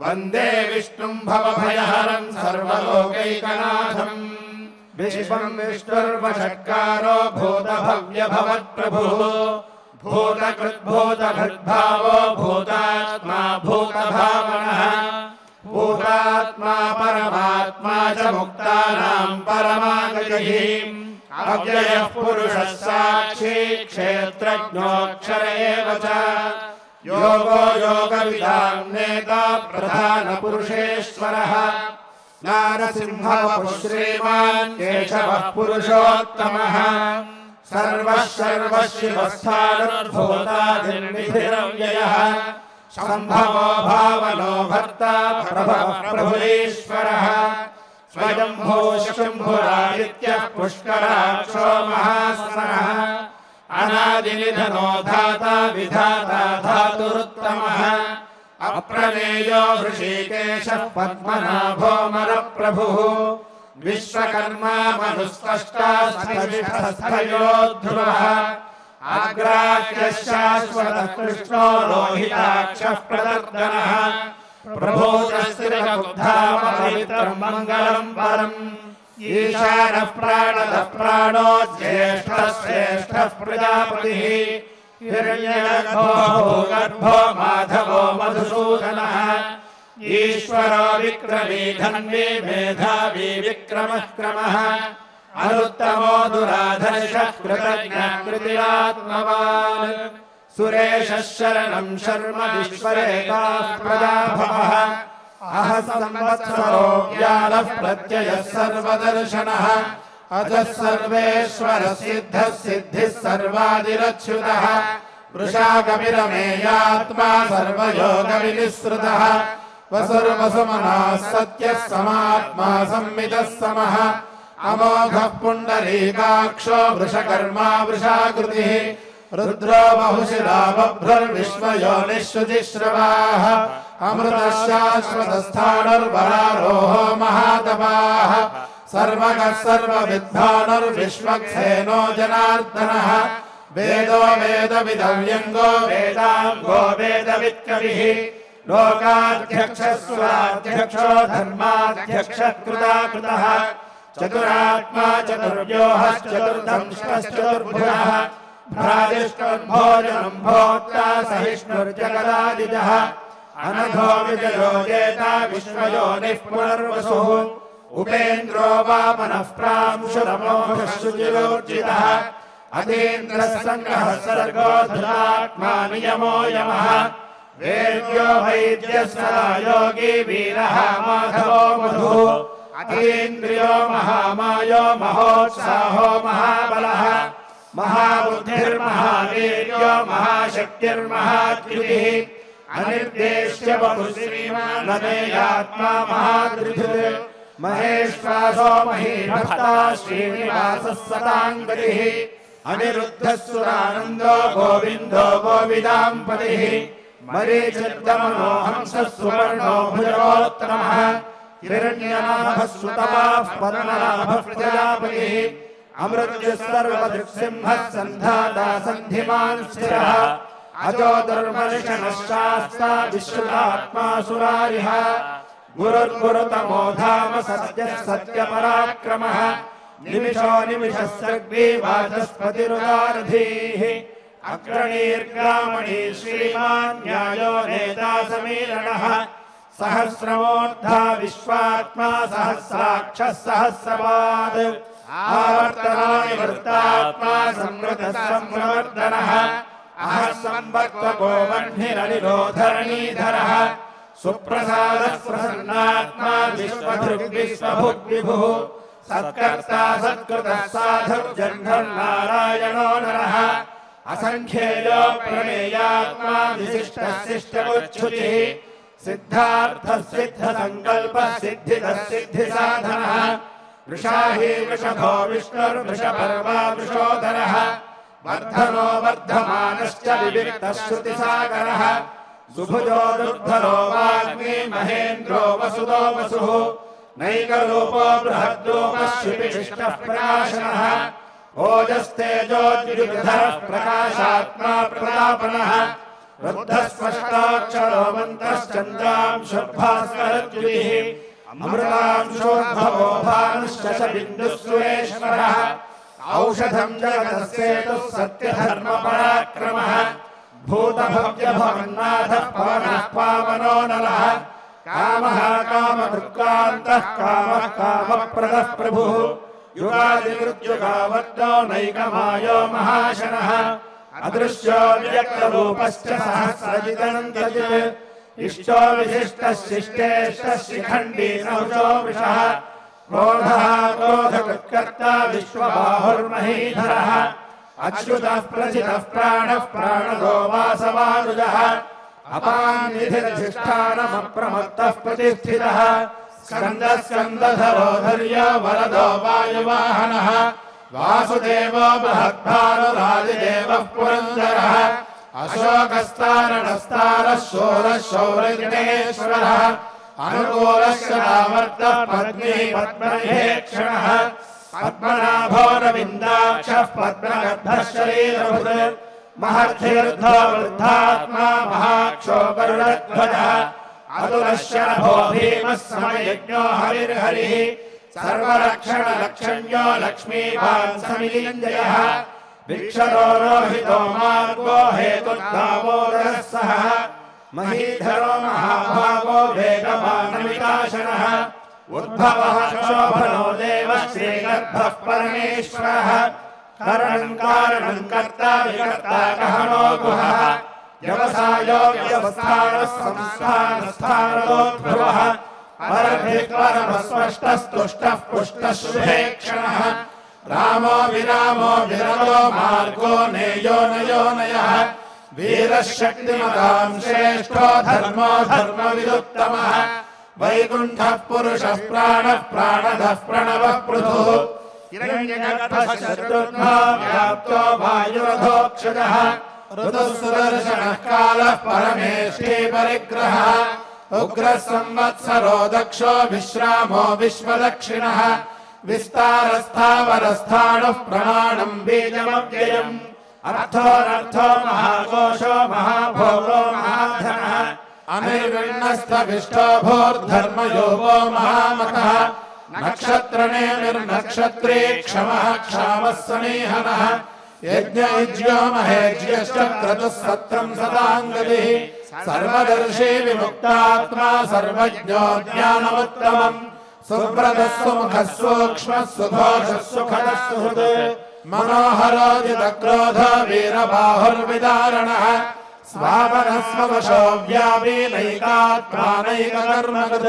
వందే విష్ణుం భవభయహరం సర్వలోకైకనాథం విశ్వం విష్ణుర్వషట్కారో భూతభవ్య భవత్ప్రభుః భూతకృద్భూతభృద్భావో భూతాత్మా భూతభావనః భూతాత్మా పరమాత్మా చ ముక్తానాం పరమాగతిః అవ్యయః పురుషः సాక్షి క్షేత్రజ్ఞోऽక్షర ఏవ చ యోగో యోగవిదాం నేతా ప్రధాన పురుషేశ్వరః नारसिंहवपुः श्रीमान् केशवः पुरुषोत्तमः सर्वः सर्वशिवस्थानुर्भूतादिर्निधिरव्ययः सम्भवो भावनो भर्ता प्रभवः प्रभुरीश्वरः स्वयंभू शम्भुरादित्यः पुष्कराक्षो महास्मरः अनादिनिधनो धाता विधाता धातुरुत्तमः अप्रमेयो हृषीकेशः पद्मनाभो मरप्रभुः विश्वकर्मा मनुस्पष्टा स्थविष्ठस्थयो ध्रुवः आग्राह्यः शाश्वतः कृष्णो लोहिताक्षः प्रदर्दनः प्रभोजस्त्रिकुब्धाम पवित्रं मङ्गलं परम् ईशानः प्राणदः प्राणो ज्येष्ठः श्रेष्ठः प्रजापतिः हिरण्यगर्भो भूगर्भो माधवो मधुसूदनः ईश्वरो विक्रमी धन्वी मेधावी विक्रमः क्रमः अनुत्तमो दुराधर्षः कृतज्ञः कृतिरात्मवान् सुरेशः शरणं शर्म विश्वरेताः प्रजाभवः अह संवत्सरो व्यालः प्रत्ययः सर्वदर्शनः अजः सर्वेश्वरः सिद्धः सिद्धिः सर्वादिरच्युतः वृषाकविरमेयात्मा सर्वयोगविनिःसृतः वसुर्वसुमनः सत्यः समात्मा संवितः समः अमोघः पुण्डरीकाक्षो वृषकर्मा वृषाकृतिः रुद्रो बहुशिरा बभ्रुर्विश्वयोनिःश्रुतिश्रवाः अमृतः शाश्वतस्थाणुर्वरारोहो महातपाः सर्वगः सर्वविद्वानुर्विश्वक्सेनो जनार्दनः वेदो वेदविदव्यङ्गो वेदाङ्गो वेदवित्कविः लोकाध्यक्षः सुराध्यक्षो धर्माध्यक्षः कृताकृतः चतुरात्मा चतुर्व्योहश्चतुर्दंष्टश्चतुर्भुजः भ्राजिष्ठोद्भोजनं भोक्ता सहिष्णुर्जगदादिजः अनघो विजयो जेता विश्वयोनिः पुनर्वसुः उपेन्द्रो वामनः प्रांशुरमोघः शुचिरोर्जितः अतीन्द्रः सङ्गः सर्गो धृतात्मा नियमो यमः वेद्यो वैद्यः सदा योगी वीरः माधवो मधुः अतीन्द्रियो महामायो महोत्साहो महाबलः महाबुद्धिर्महावीर्यो महाशक्तिर्महाद्युतिः अनिर्देश्य बहु श्रीमानदेयात्मा महादृधिः महेश्वासो महीभक्ता श्रीनिवासः सताङ्गतिः अनिरुद्धः सुरानन्दो गोविन्दो गोविदाम्पतिः मरीचिर्दमनो हंसः सुवर्णो भुजगोत्तमः हिरण्यनाभः सुतपाः पद्मनाभः प्रजापतिः अमृत्युः सर्वदृक्सिंहः सन्धाता सन्धिमान् स्थिरः अजो दुर्मर्शनः शास्ता विश्रुतात्मा सुरारिः गुरुर्गुरुतमो धाम सत्यः सत्यपराक्रमः निमिषो निमिषः सर्वे वाचस्पतिरुदारधीः अग्रणीर्ग्रामणी श्रीमान् न्यायो नेता समीरणः सहस्रमोऽर्धा विश्वात्मा सहस्राक्षः सहस्रपात् आवर्तनानिवृत्तात्मा संवृतः संप्रवर्धनः अहः संवक्त्वको वह्निरनिरोधरणीधरः सुप्रसादः प्रसन्नात्मा विश्वभुग्विभुः सत्कर्ता सत्कृतः साधुर्जह्नर्नारायणो नरः असङ्ख्येयो प्रमेयात्मा विशिष्टः शिष्टमुच्छुचिः सिद्धार्थः सिद्धसङ्कल्पः सिद्धिदः सिद्धिसाधनः वृषाही वृषभो विष्णुर्वृषपर्वा वृषोधरः वर्धनो वर्धमानश्च विविक्तः श्रुतिसागरः सुभुजो दुर्धरो वाग्मी महेन्द्रो वसुदो वसुः नैकरूपो बृहद्रूपः शिपिशिष्टः प्रकाशनः ओजस्तेजोद्युधरः प्रकाशात्मा प्रतापनः रुद्धस्पष्टाक्षरो मन्तश्चन्द्रांशुर्भास्करद्युतिः अमृतांशोद्भवो भानुश्च बिन्दुः सुरेश्वरः औषधं जगतस्येतुः सत्यधर्मपराक्रमः भूतभव्यभवन्नाथः पवनः पावनो नरः कामः कामदुर्गान्तः कामः कामप्रदः प्रभुः युगादिकृत्युगावद्दो नैकमायो महाशनः अदृश्यो व्यक्तरूपश्च सहस्रजिदनन्तजित् इष्टो विशिष्टः शिष्टेष्टः शिखण्डी नहुषो वृषः क्रोधः क्रोधकृत्कर्ता विश्वबाहुर्महीधरः अच्युतः प्रचितः प्राणः प्राणदो वासवानुजः अपानिधिरधिष्ठानमप्रमत्तः प्रतिष्ठितः स्कन्दः स्कन्दधरो धर्यो वरदो वायुवाहनः वासुदेवो महद्भानुरादिदेवः पुरन्दरः अशोकस्तारणस्तारः शूरः शौरिर्गणेश्वरः अनुकूलः शरावर्तः पद्मिः पद्मनिहेक्षणः पद्मनाभो रविन्दाक्षः पद्मगर्भः शरीरभृत् महर्षिर्धो वृद्धात्मा महाक्षो गरुडध्वजः अतुलः शरभो भीमः समयज्ञो हरिर्हरिः सर्वरक्षणलक्षण्यो लक्ष्मीवान् समिलिञ्जयः वीक्षरो रोहितो मार्गो हेतुर्दामोदरः सः महीधरो महाभागो वेगवानमिताशनः उद्भवः शोभनो देवः श्रीगर्भः परमेश्वरः करणं कारणं कर्ता विकर्ता गहनो गुहः व्यवसायो व्यवस्थानः संस्थानस्थानोद्भवः परभिः परमस्पष्टस्तुष्टः पुष्टः शुभेक्षणः रामो विरामो विरलो मार्गो नेयो नयो नयः वीरः शक्तिमतां श्रेष्ठो धर्मो धर्मविदुत्तमः वैकुण्ठः पुरुषः प्राणः प्राणदः प्रणवः पृथुः हिरण्यगर्भः शत्रुघ्नो व्याप्तो वायुरथोक्षजः ऋतुः सुदर्शनः कालः परमेष्ठी परिग्रहः उग्रः संवत्सरो दक्षो विश्रामो विश्वदक्षिणः विस्तारस्थावरस्थाणुः प्रमाणं बीजमव्ययम् अर्थोऽनर्थो महाकोशो महाभोगो महाधनः अनिर्विण्णस्तभिष्टो भूर्धर्मयोगो महामतः नक्षत्रनेमिर्नक्षत्री क्षमः क्षामः समीहनः यज्ञयुज्यो महेज्यश्च क्रतुः सत्रं सदाङ्गतिः सर्वदर्शी विमुक्तात्मा सर्वज्ञो ज्ञानमुत्तमम् सुव्रतः सुमुखः सूक्ष्मः सुघोषः सुखदः सुहृत् मनोहरोदितक्रोधो वीरबाहुर्विदारणः स्वावनः स्ववशो व्यापीनैकात्मानैककर्मकृत्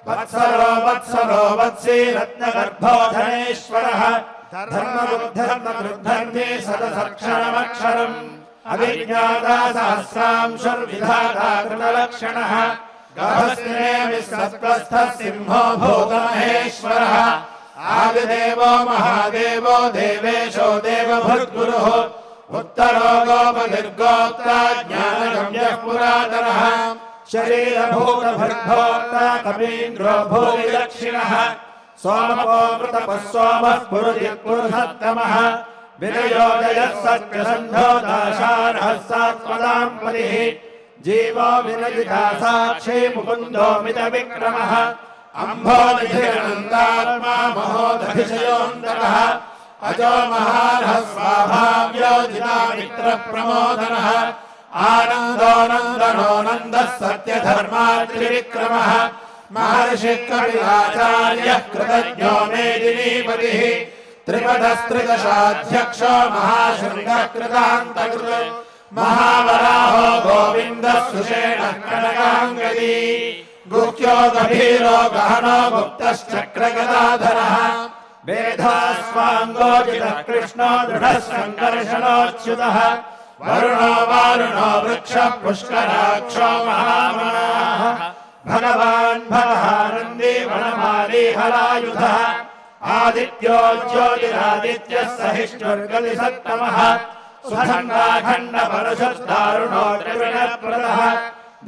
वत्सरो वत्सरो वत्सी रत्नगर्भो धनेश्वरः धर्मबुद्धर्मकृद्धर्मी सदसक्षरमक्षरम् अभिज्ञाता सहस्रांशुर्विधाता कृतलक्षणः गाभस्तिनेमिः सत्त्वस्थः सिंहो भूतमहेश्वरः आदिदेवो महादेवो देवेशो देवभृद्गुरुः उत्तरो गोपतिर्गोप्ता ज्ञानगम्यः पुरातनः शरीरभूतभृद्भोक्ता कपीन्द्रो भूरिदक्षिणः सोमपो मृतपः सोमः पुरुषत्तमः विनयोदयः सत्यसन्धो दाशार्हः सात्वदाम्पतिः जीवो विनजिता साक्षी मुकुन्दो मितविक्रमः अम्भोनिधिरनन्दात्मा महोदधिशयोऽन्तकः अजो महार्हः स्वाभाव्यो जितामित्रप्रमोदनः आनन्दो नन्दनो नन्दः सत्यधर्मात्रिविक्रमः महर्षिः कपिलाचार्यः कृतज्ञो मेदिनीपतिः त्रिपदस्त्रिदशाध्यक्षो महाशृङ्गः कृतान्तकृत् महावराहो गोविन्दः सुषेणः कनकाङ्गदी गुह्यो गभीरो गहनो गुप्तश्चक्रगदाधरः वेधास्वाङ्गोजितः कृष्णो दृढः सङ्कर्षणोच्युतः वरुणो वारुणो वृक्षः पुष्कराक्षो महामनाः भगवान् भवहानन्दी वनमाली हलायुधः आदित्यो ज्योतिरादित्यः सहिष्णुर्गतिसत्तमः सुखण्डाखण्डपरुषदारुणो त्रिविणप्रदः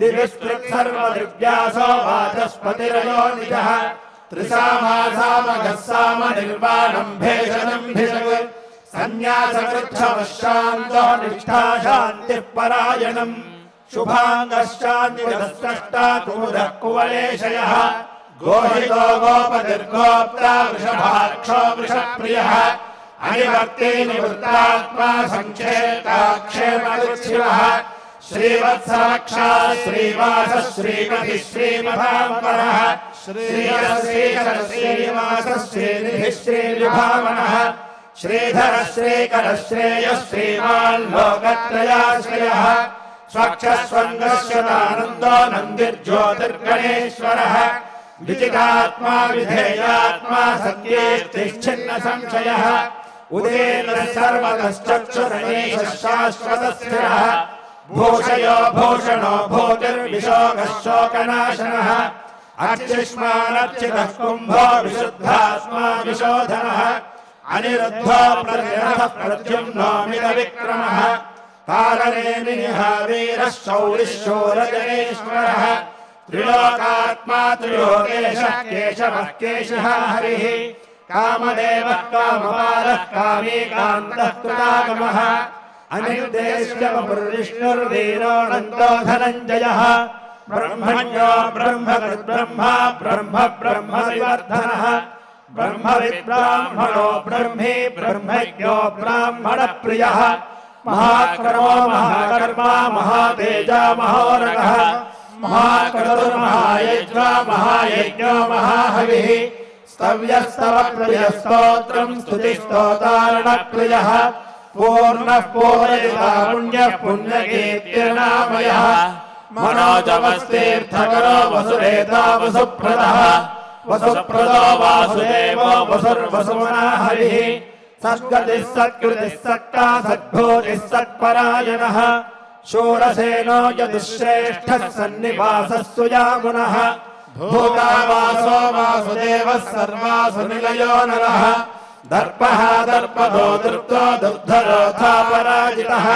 दिविस्पृक्सर्वदिव्यासो वाचस्पतिरयो निजः त्रिसामासामगः सामनिर्वाणम् भेषजम् भिषग् सन्न्यासकृच्छवशान्तो निष्ठा शान्तिः परायणम् शुभाङ्गश्चान्तिरस्रष्टा कुमुदः कुवलेशयः गोहितो गोपतिर्गोप्ता वृषभाक्षो वृषप्रियः अनिवर्ती निवृत्तात्मा सङ्क्षेताक्षेमकृच्छिवः श्रीवत्साक्षात् श्रीवासः श्रीमतिः श्रीमदाम्बरः श्रीयश्रीकर श्रीनिवासः श्रीनिधिः श्रीविभावनः श्रीधरः श्रीकरः श्रेयः श्रीमान् लोकत्रयाश्रयः स्वच्छस्वङ्गस्यदानन्दो नन्दिर्ज्योतिर्गणेश्वरः विजितात्मा विधेयात्मा सत्येष्टिच्छिन्न संशयः उदेन्द्रः सर्वतश्चक्षुरणीशः शाश्वतस्थिरः भूषयो भूषणो भूतिर्विशोकः शोकनाशनः अर्चिष्मानर्चितः कुम्भो विशुद्धात्मा विशोधनः अनिरुद्धो प्रतिरथः प्रद्युम्नो मितविक्रमः कालनेमिनिः वीरः शौरिः शूरजनेश्वरः त्रिलोकात्मा त्रिलोकेशः केशवः केशिः हरिः कामदेवः कामपालः कामी कान्तः कृतागमः अनिर्देश्यवपुर्विष्णुर्वीरोऽनन्तो धनञ्जयः ब्रह्मण्यो ब्रह्मकृद्ब्रह्मा ब्रह्म ब्रह्मविवर्धनः ब्रह्मविद्ब्राह्मणो ब्रह्मी ब्रह्मज्ञो ब्राह्मणप्रियः महाक्रमो महाकर्मा महातेजा महोरगः महाक्रतुर्महायज्वा महायज्ञो महाहविः स्तव्यस्तवप्रियस्तोत्रम् स्तुतिस्तोतारणप्रियः पूर्णः पूरयिता पुण्यः पुण्यकीर्तिर्नामयः मनोजवस्तीर्थकरो वसुरेता वसुप्रदः वसुप्रदो वासुदेवो वसुर्वसुमना हरिः सद्गतिः सत्कृतिः सत्ता सद्भूतिः सत्परायणः शूरसेनो यदुश्रेष्ठः सन्निवासः सुयामुनः भूतावासो वासुदेवः सर्वासु निलयो नरः दर्पः दर्पदो दृप्तो दुग्धरोधापराजितः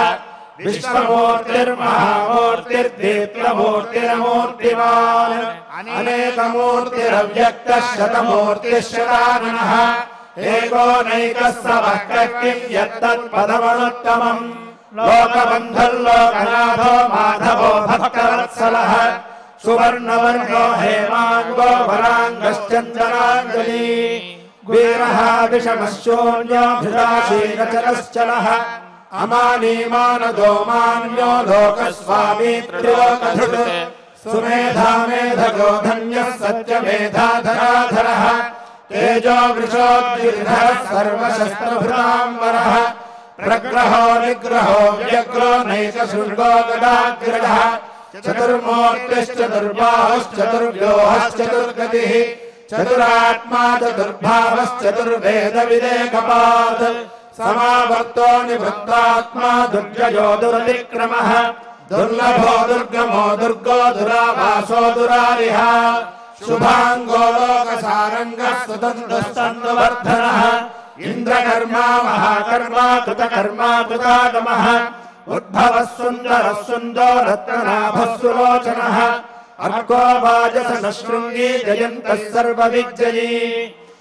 विश्वमूर्तिर्महामूर्तिर्दीप्तमूर्तिरमूर्तिवान् अनेकमूर्तिरव्यक्तः शतमूर्तिः शताननः एकोनैकः सवः किं यत्तत्पदमनुत्तमम् लोकबन्धुर्लोकनाथो माधवो भक्तवत्सलः सुवर्णवर्णो हेमाङ्गो वराङ्गश्चन्दनाञ्जली वीरः विषमः शून्यो धृताशीलचलश्चलः अमानीमानदो मान्यो लोकस्वामी त्रिलोकधृत् सुमेधा मेधगो धन्यः सत्यमेधाधराधरः तेजो वृषोद्युधः सर्वशस्त्रभृताम्बरः प्रग्रहो निग्रहो व्यग्रो नैकशृङ्गो गदाग्रजः चतुर्मूर्तिश्चतुर्बाहुश्चतुर्व्यूहश्चतुर्गतिः चतुरात्मा चतुर्भावश्चतुर्वेदविदेकपात् समावर्तो निवृत्तात्मा दुर्जयो दुर्विक्रमः दुर्लभो दुर्गमो दुर्गो दुरावासो दुरारिः शुभाङ्गो लोकसारङ्गः सुतन्तुस्तन्तुवर्धनः इन्द्रकर्मा महाकर्मा कृतकर्मा कृतागमः उद्भवः सुन्दरः सुन्दो रत्ननाभः सुलोचनः अर्को वाजसनः शृङ्गी जयन्तः सर्वविजयी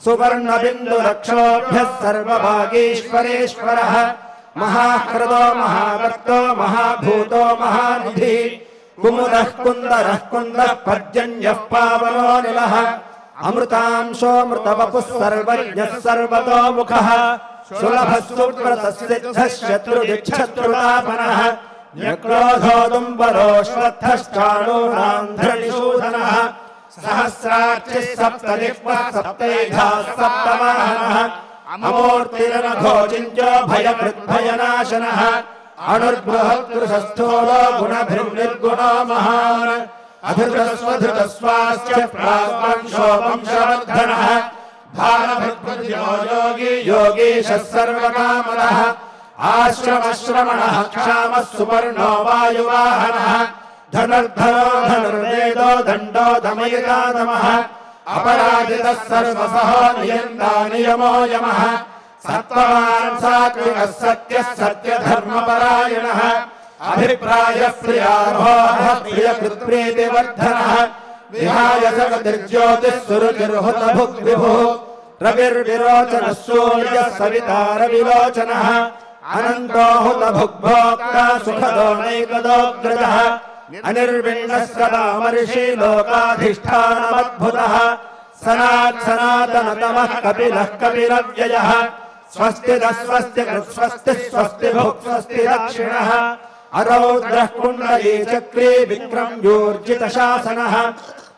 सुवर्णबिन्दुरक्षोभ्यः सर्वभागीश्वरेश्वरः महाह्रदो महावर्तो महाभूतो महानिधिः कुमुदः कुन्दरः कुन्दः पर्जन्यः पावनो निलः अमृतांशोऽमृतवपुः सर्वज्ञः सर्वतोमुखः सुलभः सुव्रतः सिद्धः शत्रुदिच्छत्रुतापनः न्यक्रोधोदुम्बरो श्वत्थश्चाणूरान्ध्रनिषूदनः सहस्रार्चिः सप्तदिक्पः सप्तैधाः सप्तवाहनः अमूर्तिरनघो चिञ्जो भयकृद्भयनाशनः अणुर्बृहत्कृशस्थूलो गुणभिर्निर्गुणो महान् अधृतस्वधृतस्वास्य प्राग्वंशो वंशवर्धनः भारभृद्भुजो योगी योगीशः सर्वकामदः आश्रमश्रमणः क्षामः सुपर्णो वायुवाहनः धनुर्धरो धनुर्वेदो दण्डो दमयितादमः अपराजितः सर्वसहो नियन्ता नियमो यमः सत्त्ववान् सात्विकः सत्यः सत्यधर्मपरायणः अभिप्रायः प्रियार्होः प्रियकृत्प्रीतिवर्धनः विहाय जगतिर्ज्योतिः सुरुचिर्हुतभुग्विभुः रविर्विरोचनः सूर्यः सविता रविलोचनः अनन्तो हुतभुग्भोक्ता सुखदो नैकदोऽग्रजः अनिर्विण्णः सदा मर्षि लोकाधिष्ठानमद्भुतः सनातनतमः कपिलः कपिलव्ययः स्वस्ति स्वस्ति स्वस्ति स्वस्ति भुक् स्वस्ति दक्षिणः अरौद्रः कुण्डली चक्री विक्रम्योर्जितशासनः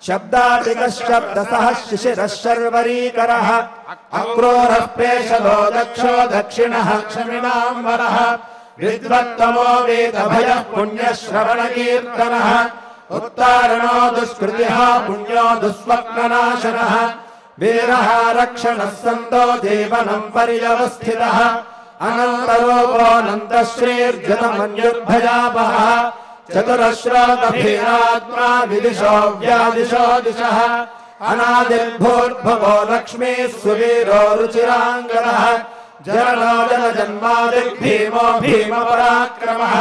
शब्दादिकः शब्दसः शिशिरः शर्वरीकरः अक्रूरः पेशलो दक्षो दक्षिणः क्षमिणाम्बरः विद्वत्तमो वेदभयः पुण्यश्रवणकीर्तनः उत्तारणो दुष्कृतिः पुण्यो दुःस्वप्ननाशनः वीरः रक्षणः सन्तो जीवनं पर्यवस्थितः अनन्तरूपोऽनन्तश्रीर्जतमन्युर्भयापहः चतुरश्रोतभीरात्मा विदिशो व्यादिशो दिशः अनादिर्भूर्भुवो लक्ष्मीः सुवीरो रुचिराङ्गदः जरणो जनजन्मादिर्भीमो भीमपराक्रमः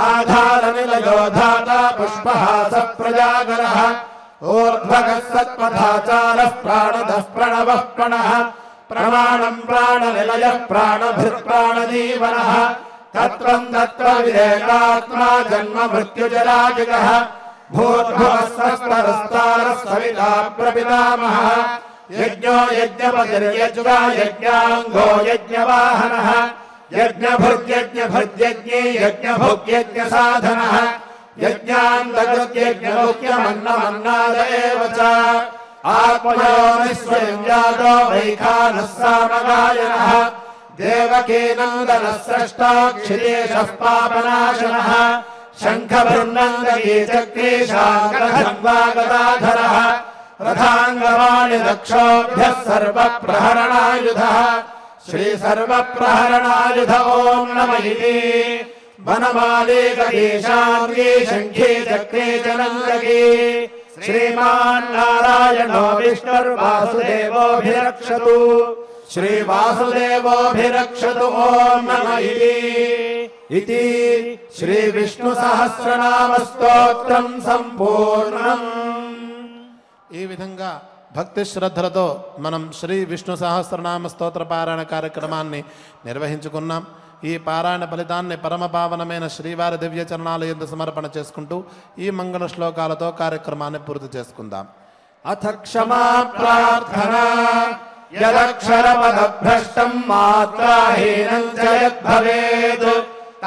आधारनिलयो धाता पुष्पहासः प्रजागरः ऊर्ध्वगः सत्पथाचारः प्राणदः प्रणवः प्रणः प्रमाणं प्राणनिलयः प्राणभृत्प्राणजीवनः तत्त्वं तत्त्वविदेकात्मा जन्म मृत्युजराजगः भूर्भुवः स्वस्तरस्तारः सविता प्रपितामहः यज्ञो यज्ञपतिर्यज्वा यज्ञाङ्गो यज्ञवाहनः यज्ञभुर्यज्ञभुर्यज्ञे यज्ञभुग्यज्ञसाधनः यज्ञान्तकृत्यज्ञमुख्यमन्नमन्नाद एव च आत्मयोनिः स्वयं जातो वैखानः सामगायनः देवकीनन्दनः स्रष्टा क्षितेशः पापनाशनः शङ्खभृन्नन्दकी चक्रेशाङ्गधन्वागदाधरः रथाङ्गवाणिदक्षोभ्यः सर्वप्रहरणायुधः श्रीसर्वप्रहरणायुध ॐ नम इति वनमालीककेशाङ्गी शङ्खे चक्रे च नन्दकी श्रीमान्नारायणो विष्णुर्वासुदेवोऽभिरक्षतु श्रीवासुदेवोऽभिरक्षतु ॐ नम इति श्रीविष्णुसहस्रनामस्तोत्रं सम्पूर्णम्। ఈ విధంగా భక్తి శ్రద్ధలతో మనం శ్రీ విష్ణు సహస్రనామ స్తోత్ర పారాయణ కార్యక్రమాన్ని నిర్వహించుకున్నాం. ఈ పారాయణ ఫలితాన్ని పరమపావనమైన శ్రీవారి దివ్య చరణాల యందు సమర్పణ చేసుకుంటూ ఈ మంగళ శ్లోకాలతో కార్యక్రమాన్ని పూర్తి చేసుకుందాం. అథ క్షమా ప్రార్థనా యదక్షరపదభ్రష్టం మాత్రాహీనం చ యద్భవేత్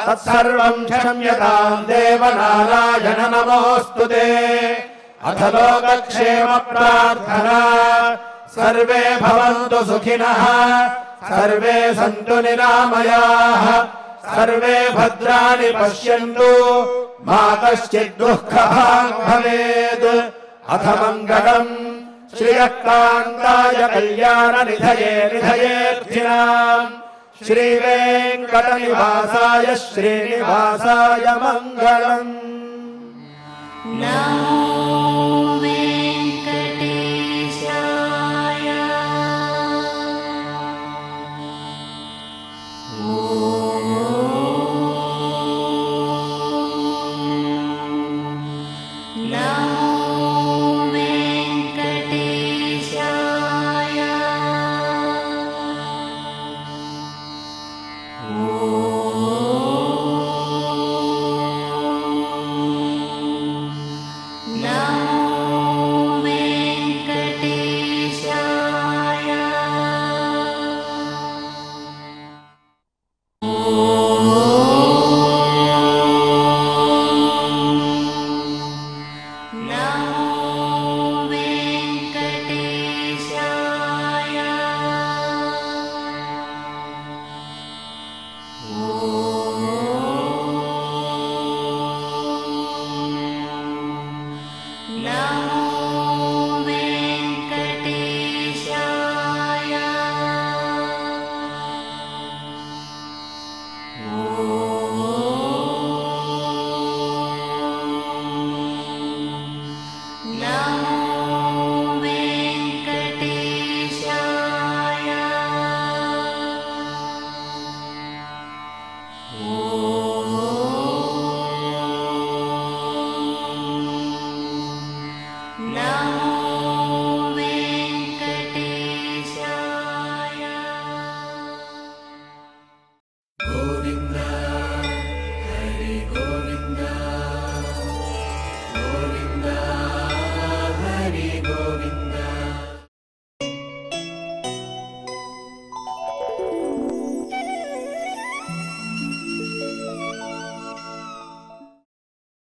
తత్సర్వం క్షమ్యతాం దేవనారాయణ నమోస్తుతే. అథ లోకక్షేమ ప్రార్థనా సర్వే భవంతు సుఖినః సర్వే సంతు నిరామయాః సర్వే భద్రాణి పశ్యంతు మా కశ్చిద్ దుఃఖభాగ్ భవేత్. అథ మంగళం శ్రియకాంతాయ కళ్యాణ నిధయే నిధయేర్థినాం శ్రీవేంకటనివాసాయ శ్రీనివాసాయ మంగళం.